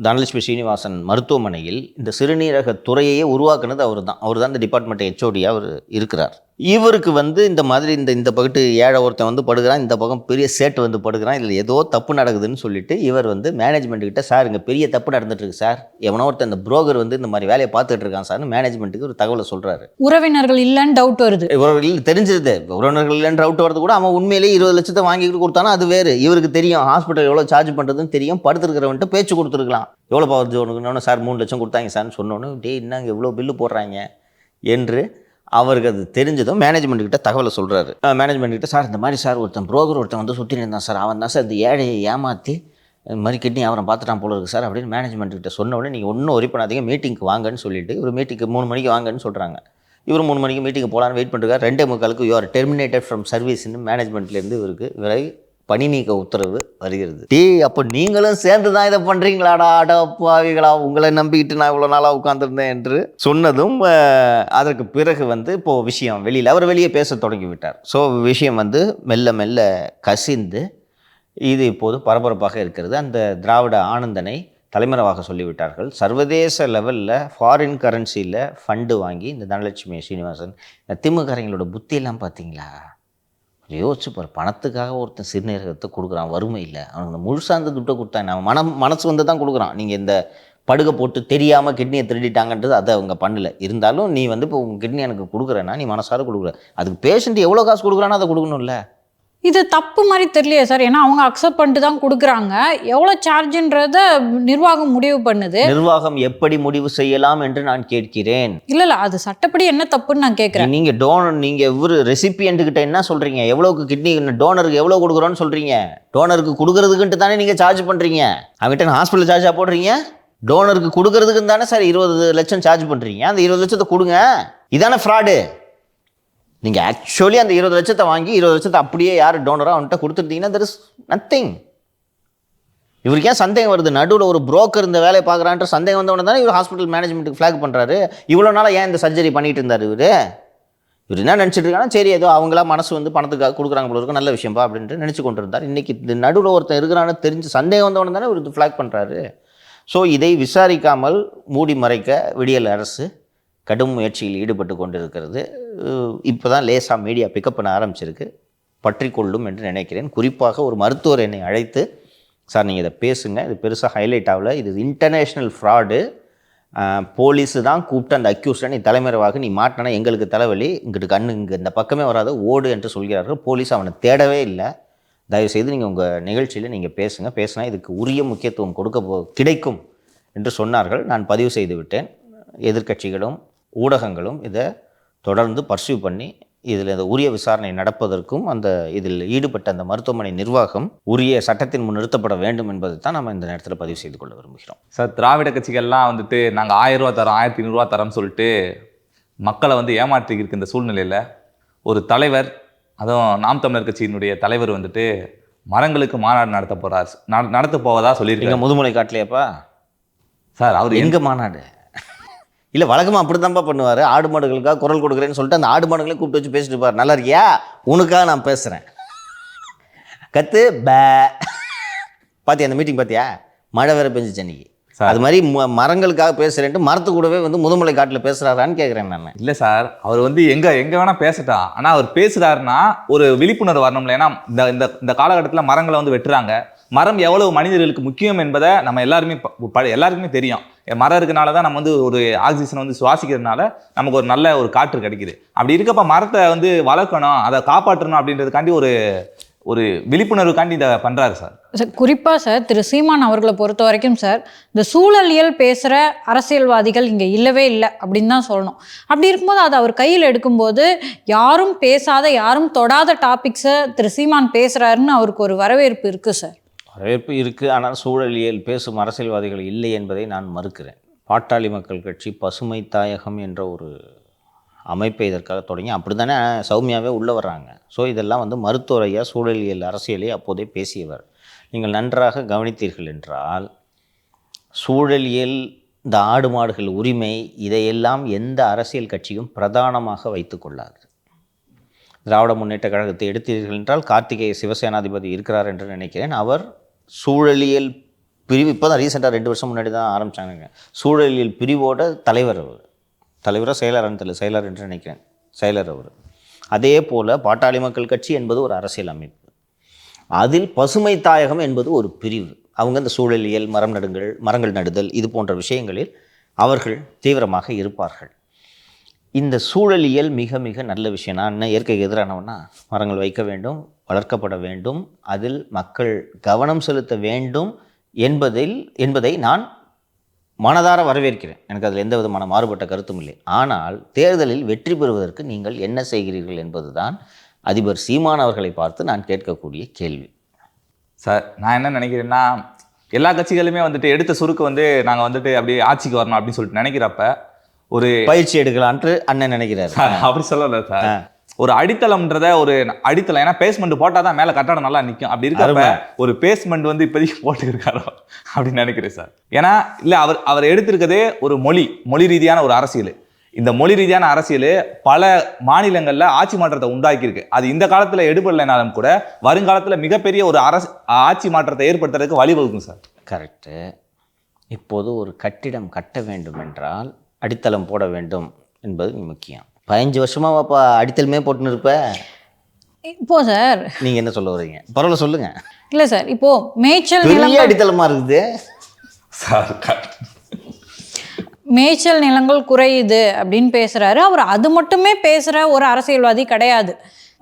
தனலட்சுமி ஸ்ரீனிவாசன் மருத்துவமனையில் இந்த சிறுநீரக துறையையே உருவாக்குனது அவர் தான் இந்த டிபார்ட்மெண்ட் ஹெச்ஓடியாக அவர் இருக்கிறார். இவருக்கு வந்து இந்த மாதிரி இந்த பக்கத்து ஏழை ஒருத்தன் வந்து படுகிறான், இந்த பக்கம் பெரிய சேட்டு வந்து படுகிறான், இதில் ஏதோ தப்பு நடக்குதுன்னு சொல்லிட்டு இவர் வந்து மேனேஜ்மெண்ட்டுக்கிட்ட, சார் இங்கே பெரிய தப்பு நடந்துட்டு இருக்கு சார், எவனோ ஒருத்தன் இந்த புரோக்கர் வந்து இந்த மாதிரி வேலையை பார்த்துட்டு இருக்கான் சார்னு மேனேஜ்மெண்ட்டுக்கு ஒரு தகவலை சொல்கிறாரு. உறவினர்கள் இல்லைன்னு டவுட் வருது. உறவினர்கள் தெரிஞ்சிருது, உறவினர்கள் இல்லைன்னு டவுட் வரது கூட, அவன் உண்மையிலேயே 20 லட்சத்தை வாங்கிட்டு கொடுத்தானா அது வேறு. இவருக்கு தெரியும் ஹாஸ்பிட்டல் எவ்வளோ சார்ஜ் பண்ணுறதுன்னு தெரியும், படுத்துருக்கிறவன்ட்டு பேச்சு கொடுத்துருக்கலாம். எவ்வளோ பாவது ஒன்று சார் 3 லட்சம் கொடுத்தாங்க சார்னு சொன்னோன்னு, டே என்னங்க எவ்வளோ பில்லு போடுறாங்க என்று அவருக்கு அது தெரிஞ்சதும் மேனேஜ்மெண்ட்டுக்கிட்ட தகவலை சொல்கிறாரு. மேனேஜ்மெண்ட்டுக்கிட்ட, சார் இந்த மாதிரி சார் ஒருத்தன் புரோக்கர் ஒருத்தன் வந்து சுற்றி இருந்தான் சார், அவன் தான் சார் இந்த ஏழையை ஏமாற்றி இந்த மாதிரி கிட்னி அவரை பார்த்துட்டான் போல இருக்குது சார் அப்படின்னு மேனேஜ்மெண்ட்டுக்கிட்ட சொன்ன உடனே, நீங்கள் ஒன்றும் ஒரி பண்ணாதீங்க, மீட்டிங்க்கு வாங்கன்னு சொல்லிட்டு ஒரு மீட்டிங்க்கு 3 மணிக்கு வாங்கன்னு சொல்கிறாங்க. இவர் 3 மணிக்கு மீட்டிங்கு போகலான்னு வெயிட் பண்ணிருக்காரு. 2:45 யூஆர் டெர்மினேட்டட் ஃப்ரம் சர்வீஸ்ன்னு மேனேஜ்மெண்ட்லேருந்து இவருக்கு விரை பணி நீக்க உத்தரவு வருகிறது. அப்போ நீங்களும் சேர்ந்து தான் இதை பண்ணுறீங்களாடா அடப்பாவிகளா, உங்களை நம்பிக்கிட்டு நான் இவ்வளோ நாளாக உட்காந்துருந்தேன் என்று சொன்னதும் அதற்கு பிறகு வந்து இப்போது விஷயம் வெளியில் அவர் வெளியே பேச தொடங்கி விட்டார். ஸோ விஷயம் வந்து மெல்ல மெல்ல கசிந்து இது இப்போது பரபரப்பாக இருக்கிறது. அந்த திராவிட ஆனந்தனை தலைமறைவாக சொல்லிவிட்டார்கள். சர்வதேச லெவலில் ஃபாரின் கரன்சியில் ஃபண்டு வாங்கி இந்த தனலட்சுமி ஸ்ரீனிவாசன், இந்த திமுகங்களோட புத்தியெல்லாம் பார்த்தீங்களா? யோசிச்சு பாரு, பணத்துக்காக ஒருத்தன் சிறுநீரகத்தை கொடுக்குறான், வறுமை இல்லை, அவனுக்கு முழுசாக அந்த துட்டை கொடுத்தான், அவன் மனசு வந்து தான் கொடுக்குறான். நீங்கள் இந்த படுகை போட்டு தெரியாமல் கிட்னியை திருடிட்டாங்கன்றது அதை அவங்க பண்ணல. இருந்தாலும் நீ வந்து இப்போ உங்கள் கிட்னி எனக்கு கொடுக்குறேன்னா நீ மனசார கொடுக்குற, அதுக்கு பேஷண்ட் எவ்வளோ காசு கொடுக்குறானோ அதை கொடுக்கணும்ல. இது தப்பு மாதிரி தெரியலையே சார், ஏன்னா அவங்க அக்செப்ட் பண்ணிட்டு தான் கொடுக்குறாங்க. எவ்வளோ சார்ஜுன்றத நிர்வாகம் முடிவு பண்ணுது. நிர்வாகம் எப்படி முடிவு செய்யலாம் என்று நான் கேட்கிறேன். இல்லை அது சட்டப்படி என்ன தப்புன்னு நான் கேட்குறேன். நீங்கள் ஒரு ரெசிபியன்ட்டுக்கிட்ட என்ன சொல்கிறீங்க, எவ்வளோக்கு கிட்னி டோனருக்கு எவ்வளோ கொடுக்குறோன்னு சொல்கிறீங்க. டோனருக்கு கொடுக்குறதுக்குன்ட்டு தானே நீங்கள் சார்ஜ் பண்ணுறீங்க. அவங்ககிட்ட ஹாஸ்பிட்டல் சார்ஜாக போடுறீங்க. டோனருக்கு கொடுக்குறதுக்குன்னு தானே சார் 20 லட்சம் சார்ஜ் பண்ணுறீங்க. அந்த 20 லட்சத்தை கொடுங்க, இதானே ஃப்ராடு. நீங்கள் ஆக்சுவலி அந்த 20 லட்சத்தை வாங்கி 20 லட்சத்தை அப்படியே யார் டோனரோ அவன்கிட்ட கொடுத்துருந்தீங்கன்னா தெர் இஸ் நத்திங். இவருக்கு ஏன் சந்தேகம் வருது? நடுவில் ஒரு புரோக்கர் இந்த வேலையை பார்க்குறான்ற சந்தேகம் வந்தவொடனே தானே இவர் ஹாஸ்பிட்டல் மேனேஜ்மெண்ட்டுக்கு ஃப்ளாக் பண்ணுறாரு. இவ்வளோ நாளாக ஏன் இந்த சர்ஜரி பண்ணிட்டு இருந்தார் இவர் என்ன நினச்சிட்டு இருக்காங்கன்னா, சரி ஏதோ அவங்களா மனசு வந்து பணத்துக்காக கொடுக்குறாங்க போல இருக்கும், நல்ல விஷயம்பா அப்படின்ட்டு நினச்சி கொண்டு இருந்தார். இன்றைக்கி இந்த நடுவில் ஒருத்தன் இருக்கிறான்னு தெரிஞ்சு சந்தேகம் வந்தவொடனே தானே இவர் ஃப்ளாக் பண்ணுறாரு. ஸோ இதை விசாரிக்காமல் மூடி மறைக்க விடியல் அரசு கடும் முயற்சியில் ஈடுபட்டு கொண்டிருக்கிறது. இப்போ தான் லேசாக மீடியா பிக்கப் பண்ண ஆரம்பிச்சிருக்கு. பற்றி கொள்ளும் என்று நினைக்கிறேன். குறிப்பாக ஒரு மருத்துவர் என்னை அழைத்து, சார் நீங்கள் இதை பேசுங்க, இது பெருசாக ஹைலைட் ஆகல, இது இன்டர்நேஷ்னல் ஃப்ராடு, போலீஸு தான் கூப்பிட்டு அந்த அக்யூஸ்டை நீ தலைமறைவாக நீ மாட்டினா எங்களுக்கு தலைவலி, இங்கிட்டு கண்ணு இங்கே இந்த பக்கமே வராது, ஓடு என்று சொல்கிறார்கள். போலீஸ் அவனை தேடவே இல்லை. தயவுசெய்து நீங்கள் உங்கள் நிகழ்ச்சியில் நீங்கள் பேசினா இதுக்கு உரிய முக்கியத்துவம் கிடைக்கும் என்று சொன்னார்கள். நான் பதிவு செய்து விட்டேன். எதிர்க்கட்சிகளும் ஊடகங்களும் இதை தொடர்ந்து பர்சியூ பண்ணி இதில் இந்த உரிய விசாரணை நடப்பதற்கும் அந்த இதில் ஈடுபட்ட அந்த மருத்துவமனை நிர்வாகம் உரிய சட்டத்தின் முன் நிறுத்தப்பட வேண்டும் என்பதை தான் நம்ம இந்த நேரத்தில் பதிவு செய்து கொள்ள விரும்புகிறோம். சார், திராவிட கட்சிகள்லாம் வந்துட்டு நாங்கள் 1000 ரூபா தரோம், 1500 ரூபா தரோம்னு சொல்லிட்டு மக்களை வந்து ஏமாற்றி இருக்க இந்த சூழ்நிலையில் ஒரு தலைவர், அதுவும் நாம் தமிழர் கட்சியினுடைய தலைவர் வந்துட்டு மரங்களுக்கு மாநாடு நடத்த போவதா சொல்லியிருக்காங்க. முதுமலை காட்டலையாப்பா சார்? அவர் எங்கே மாநாடு? இல்லை, வழக்கமாக அப்படி தான்ப்பா பண்ணுவார். ஆடு மாடுகளுக்காக குரல் கொடுக்குறேன்னு சொல்லிட்டு அந்த ஆடு மாடுகளையும் கூப்பிட்டு வச்சு பேசிட்டு இருப்பார். நல்லா இருக்கியா, உனக்காக நான் பேசுகிறேன், கத்து பே. பார்த்தியா அந்த மீட்டிங்? பார்த்தியா மழை வேறு பெஞ்சிச்சு அன்றைக்கி. அது மாதிரி மரங்களுக்காக பேசுகிறேன்ட்டு மரத்து கூடவே வந்து முதுமலை காட்டில் பேசுகிறாரான்னு கேட்குறேன் நான். இல்லை சார், அவர் வந்து எங்கே வேணால் பேசட்டான், ஆனால் அவர் பேசுகிறாருன்னா ஒரு விழிப்புணர்வு வரணும்ல. ஏன்னா இந்த காலகட்டத்தில் மரங்களை வந்து வெட்டுறாங்க. மரம் எவ்வளவு மனிதர்களுக்கு முக்கியம் என்பதை நம்ம எல்லாருக்குமே தெரியும். மரம் இருக்கனால தான் நம்ம வந்து ஒரு ஆக்சிஜனை வந்து சுவாசிக்கிறதுனால நமக்கு ஒரு நல்ல ஒரு காற்று கிடைக்குது. அப்படி இருக்கப்ப மரத்தை வந்து வளர்க்கணும், அதை காப்பாற்றணும் அப்படின்றதுக்காண்டி ஒரு விழிப்புணர்வுக்காண்டி இதை பண்ணுறாரு சார். குறிப்பாக சார் திரு சீமான் அவர்களை பொறுத்த வரைக்கும் சார், இந்த சூழலியல் பேசுகிற அரசியல்வாதிகள் இங்கே இல்லவே இல்லை அப்படின்னு தான் சொல்லணும். அப்படி இருக்கும்போது அதை அவர் கையில் எடுக்கும்போது யாரும் பேசாத, யாரும் தொடாத டாபிக்ஸை திரு சீமான் பேசுகிறாருன்னு அவருக்கு ஒரு வரவேற்பு இருக்குது சார். வரவேற்பு இருக்குது. ஆனால் சூழலியல் பேசும் அரசியல்வாதிகள் இல்லை என்பதை நான் மறுக்கிறேன். பாட்டாளி மக்கள் கட்சி பசுமை தாயகம் என்ற ஒரு அமைப்பை இதற்காக தொடங்கி அப்படி தானே சௌமியாவே உள்ளே வர்றாங்க. ஸோ இதெல்லாம் வந்து மருத்துவரையா சூழலியல் அரசியலை அப்போதே பேசியவர். நீங்கள் நன்றாக கவனித்தீர்கள் என்றால் சூழலியல், இந்த ஆடு மாடுகள் உரிமை, இதையெல்லாம் எந்த அரசியல் கட்சியும் பிரதானமாக வைத்து கொள்ளாது. திராவிட முன்னேற்ற கழகத்தை எடுத்தீர்கள் என்றால் கார்த்திகேய சிவசேனாதிபதி இருக்கிறார் என்று நினைக்கிறேன். அவர் சூழலியல் பிரிவு இப்போ தான் ரீசெண்டாக 2 வருஷம் முன்னாடி தான் ஆரம்பித்தாங்க. சூழலியல் பிரிவோட தலைவர் அவர், தலைவராக செயலர்னு தெரியல, செயலர் என்று நினைக்கிறேன், செயலர் அவர். அதே போல் பாட்டாளி மக்கள் கட்சி என்பது ஒரு அரசியல் அமைப்பு, அதில் பசுமை தாயகம் என்பது ஒரு பிரிவு. அவங்க இந்த சூழலியல், மரங்கள் நடுதல் இது போன்ற விஷயங்களில் அவர்கள் தீவிரமாக இருப்பார்கள். இந்த சூழலியல் மிக மிக நல்ல விஷயம். நான் என்ன இயற்கைக்கு எதிரானவனா? மரங்கள் வைக்க வேண்டும், வளர்க்கப்பட வேண்டும், அதில் மக்கள் கவனம் செலுத்த வேண்டும் என்பதை நான் மனதார வரவேற்கிறேன். எனக்கு அதில் எந்த விதமான மாறுபட்ட கருத்தும் இல்லை. ஆனால் தேர்தலில் வெற்றி பெறுவதற்கு நீங்கள் என்ன செய்கிறீர்கள் என்பதுதான் அதிபர் சீமான் அவர்களை பார்த்து நான் கேட்கக்கூடிய கேள்வி. சார், நான் என்ன நினைக்கிறேன்னா, எல்லா கட்சிகளுமே வந்துட்டு எடுத்த சுருக்கு வந்து நாங்கள் வந்துட்டு அப்படியே ஆட்சிக்கு வரணும் அப்படின்னு சொல்லிட்டு நினைக்கிறப்ப ஒரு பயிற்சி எடுக்கலான்ட்டு அண்ணன் நினைக்கிறாரு. அப்படி சொல்லல சார், ஒரு அடித்தளம்ன்றத ஒரு அடித்தளம், ஏன்னா பேஸ்மெண்ட் போட்டால் தான் மேலே கட்டடம் நல்லா நிற்கும். அப்படி இருக்கிறப்ப ஒரு பேஸ்மெண்ட் வந்து இப்போதைக்கு போட்டு இருக்காரோ அப்படின்னு நினைக்கிறேன் சார். ஏன்னா இல்லை, அவர் எடுத்திருக்கதே ஒரு மொழி ரீதியான ஒரு அரசியல். இந்த மொழி ரீதியான அரசியல் பல மாநிலங்களில் ஆட்சி மாற்றத்தை உண்டாக்கியிருக்கு. அது இந்த காலத்தில் எடுபடலைனாலும் கூட வருங்காலத்தில் மிகப்பெரிய ஒரு ஆட்சி மாற்றத்தை ஏற்படுத்துறதுக்கு வழிவகுக்கும் சார். கரெக்டு. இப்போது ஒரு கட்டிடம் கட்ட வேண்டும் என்றால் அடித்தளம் போட வேண்டும் என்பது முக்கியம். 15 வருஷமாப்பா அடித்தளமே போட்டுன்னு இருப்ப. இப்போ சார் நீங்கள் என்ன சொல்ல வரீங்க? பரவாயில்ல சொல்லுங்க. இல்லை சார், இப்போ மேய்ச்சல் பெரிய அடித்தளமாக இருக்குது சார். மேய்ச்சல் நிலங்கள் குறையுது அப்படின்னு பேசுறாரு. அவர் அது மட்டுமே பேசுற ஒரு அரசியல்வாதி கிடையாது.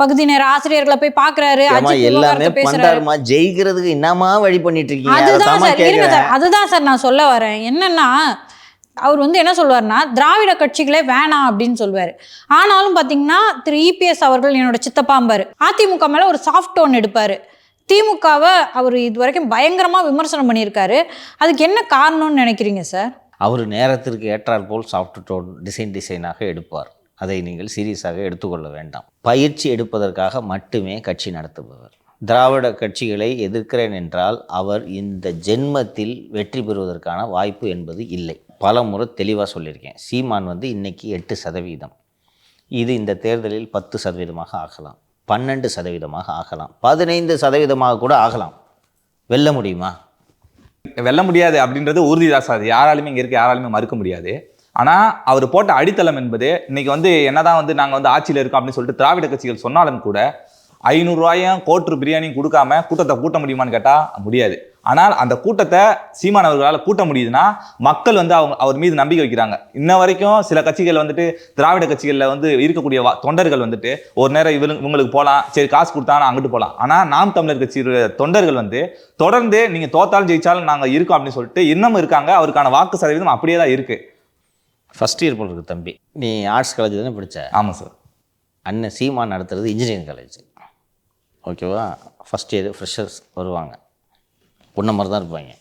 பகுதி நேர ஆசிரியர்களை போய் பாக்குறாரு, எல்லாமே பண்றாருமா. ஜெயிக்கிறதுக்கு என்னமா வழி பண்ணிட்டு இருக்கீங்க? அதுதான் சார், இருங்க சார், அதுதான் சார் நான் சொல்ல வரேன். என்னன்னா, அவர் வந்து என்ன சொல்வார்னா, திராவிட கட்சிகளே வேணாம் அப்படின்னு சொல்லுவார். ஆனாலும் பார்த்தீங்கன்னா திரு இபிஎஸ் அவர்கள் என்னோட சித்தப்பாம்பார். அதிமுக மேலே ஒரு சாஃப்ட் டோன் எடுப்பார். திமுகவை அவர் இது வரைக்கும் பயங்கரமாக விமர்சனம் பண்ணியிருக்காரு. அதுக்கு என்ன காரணம்னு நினைக்கிறீங்க சார்? அவர் நேரத்திற்கு ஏற்றாற் போல் சாஃப்ட் டோன் டிசைனாக எடுப்பார். அதை நீங்கள் சீரியஸாக எடுத்துக்கொள்ள வேண்டாம். பயிற்சி எடுப்பதற்காக மட்டுமே கட்சி நடத்துபவர். திராவிட கட்சிகளை எதிர்க்கிறேன் என்றால் அவர் இந்த ஜென்மத்தில் வெற்றி பெறுவதற்கான வாய்ப்பு என்பது இல்லை. பல முறை தெளிவாக சொல்லியிருக்கேன். சீமான் வந்து இன்றைக்கி 8%, இது இந்த தேர்தலில் 10% ஆகலாம், 12% ஆகலாம், 15% கூட ஆகலாம். வெல்ல முடியுமா? வெல்ல முடியாது அப்படின்றது உறுதிதான் சார். யாராலுமே இங்கே இருக்க யாராலுமே மறுக்க முடியாது. ஆனால் அவர் போட்ட அடித்தளம் என்பது இன்னைக்கு வந்து என்னதான் வந்து நாங்கள் வந்து ஆட்சியில் இருக்கோம் அப்படின்னு சொல்லிட்டு திராவிட கட்சிகள் சொன்னாலும் கூட 500 ரூபாயும் கோட்டு பிரியாணியும் கொடுக்காம கூட்டத்தை கூட்ட முடியுமான்னு கேட்டால் முடியாது. ஆனால் அந்த கூட்டத்தை சீமான் அவர்களால் கூட்ட முடியுதுன்னா மக்கள் வந்து அவர் மீது நம்பிக்கை வைக்கிறாங்க. இன்ன வரைக்கும் சில கட்சிகள் வந்துட்டு திராவிட கட்சிகளில் வந்து இருக்கக்கூடிய தொண்டர்கள் வந்துட்டு ஒரு நேரம் இவங்களுக்கு போகலாம், சரி காசு கொடுத்தாலும் அங்கிட்டு போகலாம். ஆனால் நாம் தமிழர் கட்சியோட தொண்டர்கள் வந்து தொடர்ந்து நீங்கள் தோத்தாலும் ஜெயிச்சாலும் நாங்கள் இருக்கோம் அப்படின்னு சொல்லிட்டு இன்னமும் இருக்காங்க. அவருக்கான வாக்கு சதவீதம் அப்படியே தான் இருக்குது. ஃபஸ்ட் இயர் போல் இருக்குது தம்பி. நீ ஆர்ட்ஸ் காலேஜ் தானே படித்த? ஆமாம் சார். அண்ணன் சீமான் நடத்துறது இன்ஜினியரிங் காலேஜ். ஓகேவா? ஃபஸ்ட் இயர் ஃப்ரெஷர்ஸ் வருவாங்க, பொண்ணு மாதிரி தான் இருப்பாங்க,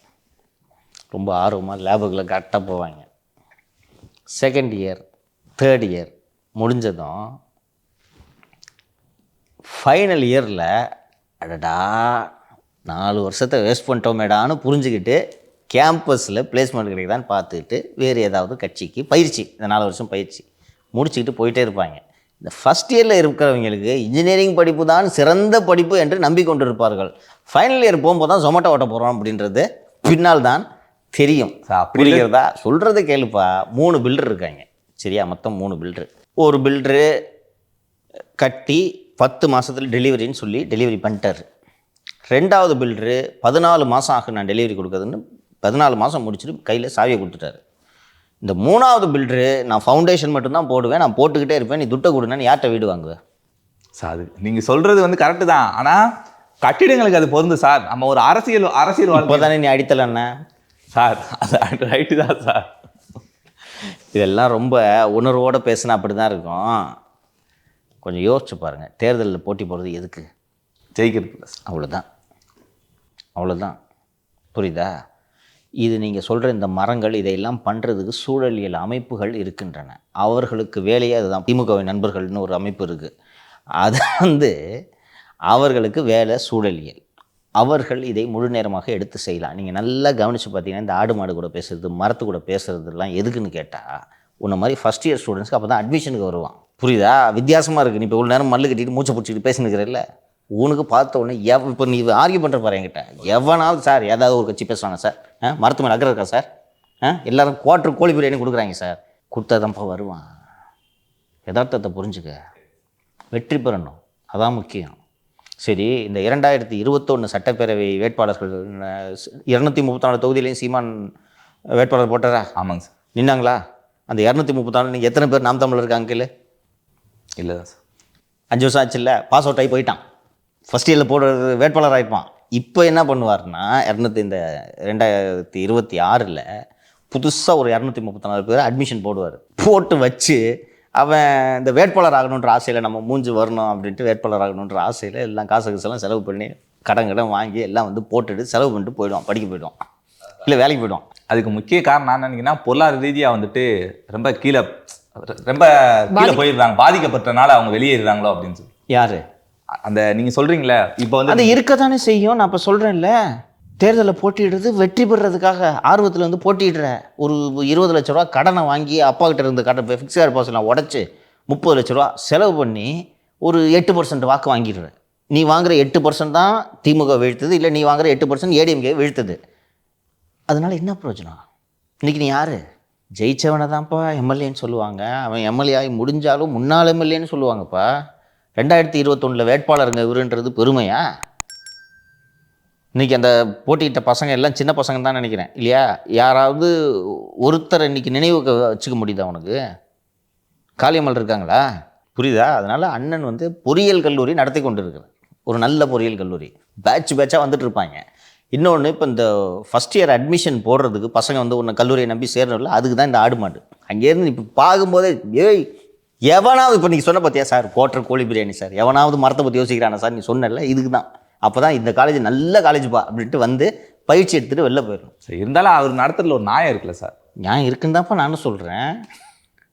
ரொம்ப ஆர்வமாக லேபுக்குள்ளே கரெக்டாக போவாங்க. செகண்ட் இயர் தேர்ட் இயர் முடிஞ்சதும் ஃபைனல் இயரில் அடடா 4 வருஷத்தை வேஸ்ட் பண்ணிட்டோமேடான்னு புரிஞ்சுக்கிட்டு கேம்பஸில் பிளேஸ்மெண்ட் கிடைக்குதான்னு பார்த்துக்கிட்டு வேறு ஏதாவது கட்சிக்கு பயிற்சி, இந்த 4 வருஷம் பயிற்சி முடிச்சுக்கிட்டு போயிட்டே இருப்பாங்க. இந்த ஃபஸ்ட் இயரில் இருக்கிறவங்களுக்கு இன்ஜினியரிங் படிப்பு தான் சிறந்த படிப்பு என்று நம்பிக்கொண்டிருப்பார்கள். ஃபைனல் இயர் போகும்போது தான் ஜொமேட்டோ ஓட்ட போகிறோம் அப்படின்றது பின்னால் தான் தெரியும். புரிகிறதா? சொல்கிறத கேளுப்பா. 3 பில்டர் இருக்காங்க, சரியா? மொத்தம் 3 பில்டரு. ஒரு பில்டரு கட்டி 10 மாதத்தில் டெலிவரின்னு சொல்லி டெலிவரி பண்ணிட்டார். 2வது பில்டரு 14 மாதம் ஆகும் நான் டெலிவரி கொடுக்குறதுன்னு 14 மாதம் முடிச்சுட்டு கையில் சாவியை கொடுத்துட்டாரு. இந்த 3வது பில்டரு நான் ஃபவுண்டேஷன் மட்டும்தான் போடுவேன், நான் போட்டுக்கிட்டே இருப்பேன், நீ துட்டை கொடுன்னு யார்கிட்ட வீடு வாங்குவேன்? சார், அது நீங்கள் சொல்கிறது வந்து கரெக்டு தான். ஆனால் கட்டிடங்களுக்கு அது பொருந்து சார். நம்ம ஒரு அரசியல் இப்போ தானே நீ அடித்தல என்ன சார்? அது ரைட்டு தான் சார். இதெல்லாம் ரொம்ப உணர்வோடு பேசினா அப்படி தான் இருக்கும். கொஞ்சம் யோசிச்சு பாருங்கள். தேர்தலில் போட்டி போடுறது எதுக்கு? ஜெயிக்கிறது. அவ்வளோதான். புரியுதா? இது நீங்கள் சொல்கிற இந்த மரங்கள் இதையெல்லாம் பண்ணுறதுக்கு சூழலியல் அமைப்புகள் இருக்கின்றன. அவர்களுக்கு வேலையே அதுதான். திமுகவின் நண்பர்கள்னு ஒரு அமைப்பு இருக்குது. அது வந்து அவர்களுக்கு வேலை சூழலியல். அவர்கள் இதை முழு நேரமாக எடுத்து செய்யலாம். நீங்கள் நல்லா கவனித்து பார்த்தீங்கன்னா இந்த ஆடு மாடு கூட பேசுகிறது, மரத்து கூட பேசுகிறதுலாம் எதுக்குன்னு கேட்டால் உன்ன மாதிரி ஃபஸ்ட் இயர் ஸ்டூடெண்ட்ஸ்க்கு அப்போ தான் அட்மிஷனுக்கு வருவான். புரியுதா? வித்தியாசமாக இருக்குது. நீ இப்போ இவ்வளோ நேரம் மல்லு கட்டிட்டு மூச்சை பிடிச்சிக்கிட்டு பேசினுக்கிறல்ல, உனக்கு பார்த்த உடனே இப்போ நீ ஆர்கியூ பண்ணுற பாரு என்கிட்ட, எவனாவது சார் ஏதாவது ஒரு கட்சி பேசுவாங்க சார், மருத்துவ அக்கறை இருக்கா சார், எல்லாரும் குவார்டர் கோழி பிரியாணி கொடுக்குறாங்க சார், கொடுத்தாதான்ப்பா வருவான். யதார்த்தத்தை புரிஞ்சுக்க, வெற்றி பெறணும், அதான் முக்கியம். சரி, இந்த 2021 சட்டப்பேரவை வேட்பாளர்கள் 234 தொகுதியிலையும் சீமான் வேட்பாளர் போட்டாரா? ஆமாங்க சார். நின்னாங்களா? அந்த 234 நீங்கள் எத்தனை பேர் நாம் தமிழர் இருக்காங்க கீழே? இல்லை தான் சார். 5 வருஷம் ஆச்சு இல்லை, பாஸ் அவுட் ஆகி போயிட்டான், ஃபஸ்ட் இயரில் போடுறது வேட்பாளர் ஆகிப்பான். இப்போ என்ன பண்ணுவார்னா இந்த 2026 புதுசாக ஒரு 234 பேர் அட்மிஷன் போடுவார். போட்டு வச்சு அவன் இந்த வேட்பாளர் ஆகணுன்ற ஆசையில், நம்ம மூஞ்சி வரணும் அப்படின்ட்டு வேட்பாளர் ஆகணுன்ற ஆசையில் எல்லாம் காசெல்லாம் செலவு பண்ணி கடன் வாங்கி எல்லாம் வந்து போட்டுட்டு செலவு பண்ணிட்டு போயிடுவான், படிக்க போயிடுவான், இல்லை வேலைக்கு போயிடுவான். அதுக்கு முக்கிய காரணம் என்ன நினைக்கிறேன்னா, பொருளாதார ரீதியாக வந்துட்டு ரொம்ப கீழே போயிடுறாங்க, பாதிக்கப்பட்டனால அவங்க வெளியேறாங்களோ அப்படின்னு சொல்லி. யாரு அந்த நீங்க சொல்றீங்களே இப்போ வந்து அது இருக்கத்தானே செய்யும். நான் இப்போ சொல்கிறேன்ல, தேர்தலில் போட்டியிடுறது வெற்றி பெறுறதுக்காக ஆர்வத்தில் வந்து போட்டியிடுற. ஒரு 20 லட்ச ரூபா கடனை வாங்கி அப்பா கிட்ட இருந்து கடன் ஃபிக்ஸட் டெபாசிட்லாம் உடச்சி 30 லட்ச ரூபா செலவு பண்ணி ஒரு 8% வாக்கு வாங்கிடுற. நீ வாங்குற 8% தான் திமுக வீழ்த்துது, இல்லை நீ வாங்குற 8% ஏடிஎம்கே வீழ்த்துது. அதனால என்ன பிரயோஜனம்? இன்றைக்கி நீ யார்? ஜெயிச்சவனை தான்ப்பா எம்எல்ஏன்னு சொல்லுவாங்க. அவன் எம்எல்ஏ ஆகி முடிஞ்சாலும் முன்னாள் எம்எல்ஏன்னு சொல்லுவாங்கப்பா. 2021 வேட்பாளருங்க இவருன்றது பெருமையா? இன்றைக்கி அந்த போட்டியிட்ட பசங்க எல்லாம் சின்ன பசங்க தான் நினைக்கிறேன் இல்லையா? யாராவது ஒருத்தரை இன்றைக்கி நினைவு வச்சுக்க முடியுதா உனக்கு? காளியம்மல் இருக்காங்களா? புரியுதா? அதனால் அண்ணன் வந்து பொறியியல் கல்லூரி நடத்தி கொண்டு இருக்கிறார், ஒரு நல்ல பொறியியல் கல்லூரி. பேட்சாக வந்துட்டு இருப்பாங்க. இன்னொன்று, இப்போ இந்த ஃபஸ்ட் இயர் அட்மிஷன் போடுறதுக்கு பசங்க வந்து ஒன்று கல்லூரியை நம்பி சேரணும்ல, அதுக்கு தான் இந்த ஆடு மாடு. அங்கேருந்து இப்போ பார்க்கும்போதே எவனாவது, இப்போ நீங்கள் சொன்ன பார்த்தியா சார் குவார்டர் கோழி பிரியாணி சார், எவனாவது மரத்தை பற்றி யோசிக்கிறானா சார்? நீ சொன்னல, இதுக்கு தான். அப்போ தான் இந்த காலேஜ் நல்ல காலேஜ்ப்பா அப்படின்ட்டு வந்து பயிற்சி எடுத்துகிட்டு வெளில போயிடும். சரி, இருந்தாலும் அவர் நடத்துறதுல ஒரு நியாயம் இருக்குல்ல சார்? நியாயம் இருக்குன்னு தான்ப்பா நானும் சொல்கிறேன்.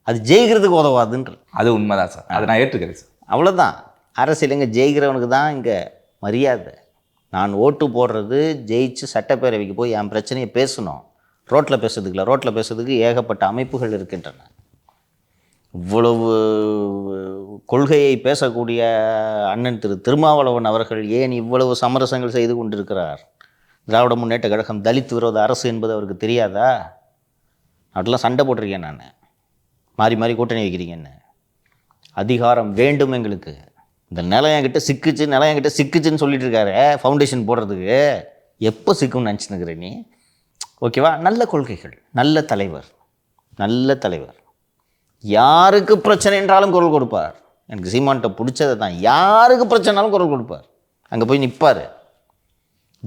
அது ஜெயிக்கிறதுக்கு உதவாதுன்ற. அது உண்மைதான் சார், அதை நான் ஏற்றுக்கிறேன் சார். அவ்வளோதான். அரசியல் இங்கே ஜெயிக்கிறவனுக்கு தான் இங்கே மரியாதை. நான் ஓட்டு போடுறது ஜெயிச்சு சட்டப்பேரவைக்கு போய் என் பிரச்சனையை பேசணும். ரோட்டில் பேசுறதுக்குல, ரோட்டில் பேசுறதுக்கு ஏகப்பட்ட அமைப்புகள் இருக்கின்றன. இவ்வளவு கொள்கையை பேசக்கூடிய அண்ணன் திருமாவளவன் அவர்கள் ஏன் இவ்வளவு சமரசங்கள் செய்து கொண்டிருக்கிறார்? திராவிட முன்னேற்ற கழகம் தலித் விரோத அரசு என்பது அவருக்கு தெரியாதா? நாட்டெலாம் சண்டை போட்டிருக்கேன் நான், மாறி மாறி கூட்டணி வைக்கிறீங்கன்னு. அதிகாரம் வேண்டும் எங்களுக்கு. இந்த நிலம் என்கிட்ட சிக்குச்சுன்னு சொல்லிட்டு இருக்காரு ஃபவுண்டேஷன் போடுறதுக்கு. எப்போ சிக்குன்னு நினச்சினுக்கிற நீ? ஓகேவா? நல்ல கொள்கைகள், நல்ல தலைவர், யாருக்கு பிரச்சனை என்றாலும் குரல் கொடுப்பார். எனக்கு சீமான்கிட்ட பிடிச்சதை தான், யாருக்கு பிரச்சனைனாலும் குரல் கொடுப்பார், அங்கே போய் நிற்பார்.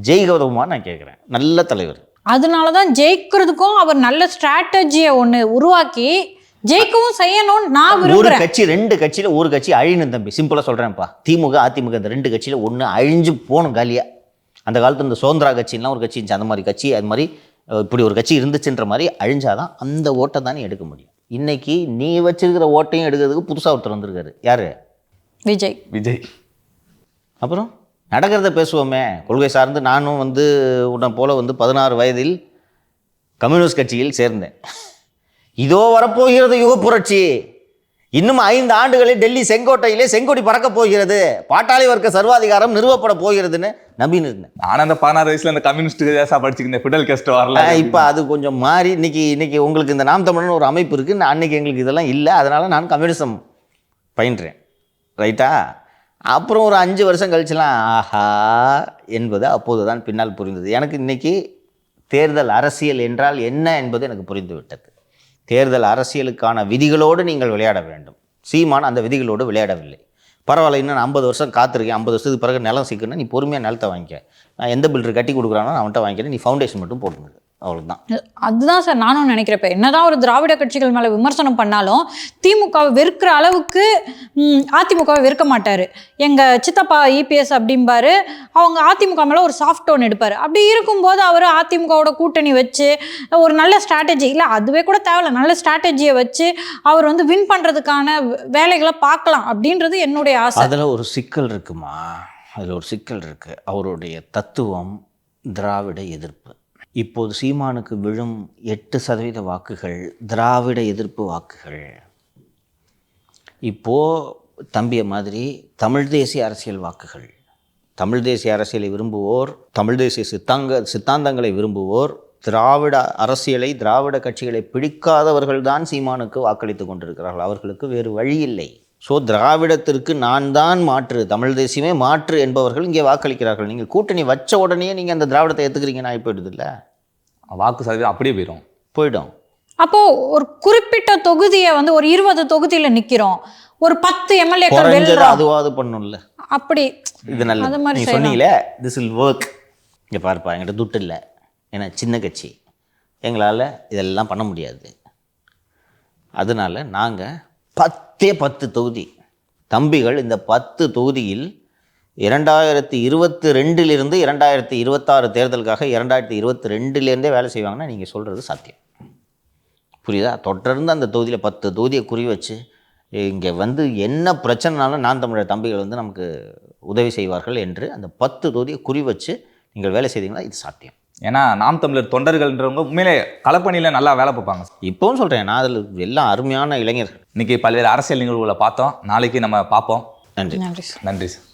ஜெய் கௌதமா நான் கேட்குறேன், நல்ல தலைவர். அதனால தான் ஜெயிக்கிறதுக்கும் அவர் நல்ல ஸ்ட்ராட்டஜியை ஒன்று உருவாக்கி ஜெயிக்கவும் செய்யணும்னு நான் விரும்புகிறேன். ஒரு கட்சி 2 கட்சியில் ஒரு கட்சி அழியணும் தம்பி, சிம்பிளாக சொல்கிறேன்ப்பா. திமுக அதிமுக இந்த 2 கட்சியில் ஒன்று அழிஞ்சு போகணும் காலியாக. அந்த காலத்தில் இந்த சுதந்திரா கட்சிலாம் ஒரு கட்சி இருந்துச்சு, அந்த மாதிரி கட்சி, அது மாதிரி இப்படி ஒரு கட்சி இருந்துச்சுன்ற மாதிரி அழிஞ்சாதான் அந்த ஓட்டை தானே எடுக்க முடியும். இன்றைக்கி நீ வச்சிருக்கிற ஓட்டையும் எடுக்கிறதுக்கு புதுசாக ஒருத்தர் வந்திருக்காரு. யார்? விஜய். அப்புறம் நடக்கிறத பேசுவோமே. கொள்கை சார்ந்து நானும் வந்து உன்னை போல் வந்து 16 வயதில் கம்யூனிஸ்ட் கட்சியில் சேர்ந்தேன். இதோ வரப்போகிறது யுக புரட்சி, இன்னும் 5 ஆண்டுகளில் டெல்லி செங்கோட்டையிலே செங்கொடி பறக்கப் போகிறது, பாட்டாளி வர்க்க சர்வாதிகாரம் நிறுவப்பட போகிறதுன்னு நம்பின்னு இருந்தேன். நான் அந்த 16 வயசுல அந்த கம்யூனிஸ்ட் தேசா படிச்சுக்கிட்டேன், ஃபிடல் காஸ்ட்ரோ வரல. இப்போ அது கொஞ்சம் மாறி இன்னைக்கு உங்களுக்கு இந்த நாம் தமிழ்னு ஒரு அமைப்பு இருக்குது, அன்னைக்கு எங்களுக்கு இதெல்லாம் இல்லை. அதனால் நான் கம்யூனிசம் பயின்றேன், ரைட்டா? அப்புறம் ஒரு 5 வருஷம் கழிச்சுலாம் ஆஹா என்பது அப்போது தான் பின்னால் புரிந்தது. எனக்கு இன்றைக்கி தேர்தல் அரசியல் என்றால் என்ன என்பது எனக்கு புரிந்து விட்டது. தேர்தல் அரசியலுக்கான விதிகளோடு நீங்கள் விளையாட வேண்டும். சீமான் அந்த விதிகளோடு விளையாடவில்லை. பரவாயில்ல, இன்னும் நான் 50 வருஷம் காத்திருக்கேன், 50 வருஷத்துக்கு பிறகு நிலம் சிக்கணும், நீ பொறுமையாக நிலத்தை வாங்கிக்க, நான் எந்த பில்டர் கட்டி கொடுக்குறானோ அவன்கிட்ட வாங்கிக்கிறேன், நீ ஃபவுண்டேஷன் மட்டும் போட்டுங்க, அவ்வளோதான். அதுதான் சார் நானும் நினைக்கிறேன். இப்போ என்னதான் ஒரு திராவிட கட்சிகள் மேலே விமர்சனம் பண்ணாலும் திமுகவை வெறுக்கிற அளவுக்கு அதிமுகவை வெறுக்க மாட்டார். எங்கள் சித்தப்பா இபிஎஸ் அப்படிம்பாரு, அவங்க அதிமுக மேலே ஒரு சாஃப்ட் டோன் எடுப்பார். அப்படி இருக்கும்போது அவர் அதிமுகவோட கூட்டணி வச்சு ஒரு நல்ல ஸ்ட்ராட்டஜி, இல்லை அதுவே கூட தேவையில்ல, நல்ல ஸ்ட்ராட்டஜியை வச்சு அவர் வந்து வின் பண்ணுறதுக்கான வேலைகளை பார்க்கலாம் அப்படின்றது என்னுடைய ஆசை. அதில் ஒரு சிக்கல் இருக்குமா? அதில் ஒரு சிக்கல் இருக்குது. அவருடைய தத்துவம் திராவிட எதிர்ப்பு. இப்போது சீமானுக்கு விழும் 8% வாக்குகள் திராவிட எதிர்ப்பு வாக்குகள். இப்போது தம்பிய மாதிரி தமிழ் தேசிய அரசியல் வாக்குகள், தமிழ் தேசிய அரசியலை விரும்புவோர், தமிழ் தேசிய சித்தாந்தங்களை விரும்புவோர், திராவிட அரசியலை, திராவிட கட்சிகளை பிடிக்காதவர்கள் தான் சீமானுக்கு வாக்களித்து கொண்டிருக்கிறார்கள். அவர்களுக்கு வேறு வழி இல்லை. ஸோ திராவிடத்திற்கு நான் தான் மாற்று, தமிழ் தேசியமே மாற்று என்பவர்கள் இங்கே வாக்களிக்கிறார்கள். நீங்கள் கூட்டணி வச்ச உடனே நீங்கள் அந்த திராவிடத்தை ஏற்றுக்கிறீங்கன்னா போயிடுது இல்லை, வாக்கு சதவீதம் அப்படியே போயிடும். அப்போ ஒரு குறிப்பிட்ட தொகுதியை வந்து ஒரு 20 தொகுதியில நிக்கிறோம், ஒரு 10 எம்எல்ஏக்கள் வெல்றோம், அதுவாது பண்ணும்ல. அப்படி இது நல்ல நீ சொன்னீங்களே, திஸ் வில் ஒர்க். இங்கே பார்ப்பா, என்கிட்ட துட்டு இல்லை, ஏன்னா சின்ன கட்சி, எங்களால் இதெல்லாம் பண்ண முடியாது. அதனால் நாங்கள் 10 தொகுதி தம்பிகள், இந்த 10 தொகுதியில் 2022 2026 தேர்தலுக்காக 2022 வேலை செய்வாங்கன்னா நீங்கள் சொல்கிறது சாத்தியம். புரியுதா? தொடர்ந்து அந்த தொகுதியில் 10 தொகுதியை குறி வச்சு இங்கே வந்து என்ன பிரச்சனைனாலும் நான் தமிழர் தம்பிகள் நமக்கு உதவி செய்வார்கள் என்று அந்த 10 தொகுதியை குறி வச்சு நீங்கள் வேலை செய்தீங்கன்னா இது சாத்தியம். ஏன்னா நாம் தமிழர் தொண்டர்கள்ன்றவங்க உண்மையிலே களப்பணியில் நல்லா வேலை பார்ப்பாங்க. இப்போவும் சொல்கிறேன், நான் அதில் எல்லாம் அருமையான இளைஞர்கள். இன்னைக்கு பல்வேறு அரசியல் நிகழ்வுகளை பார்த்தோம். நாளைக்கு நம்ம பார்ப்போம். நன்றி. நன்றி. நன்றி சார்.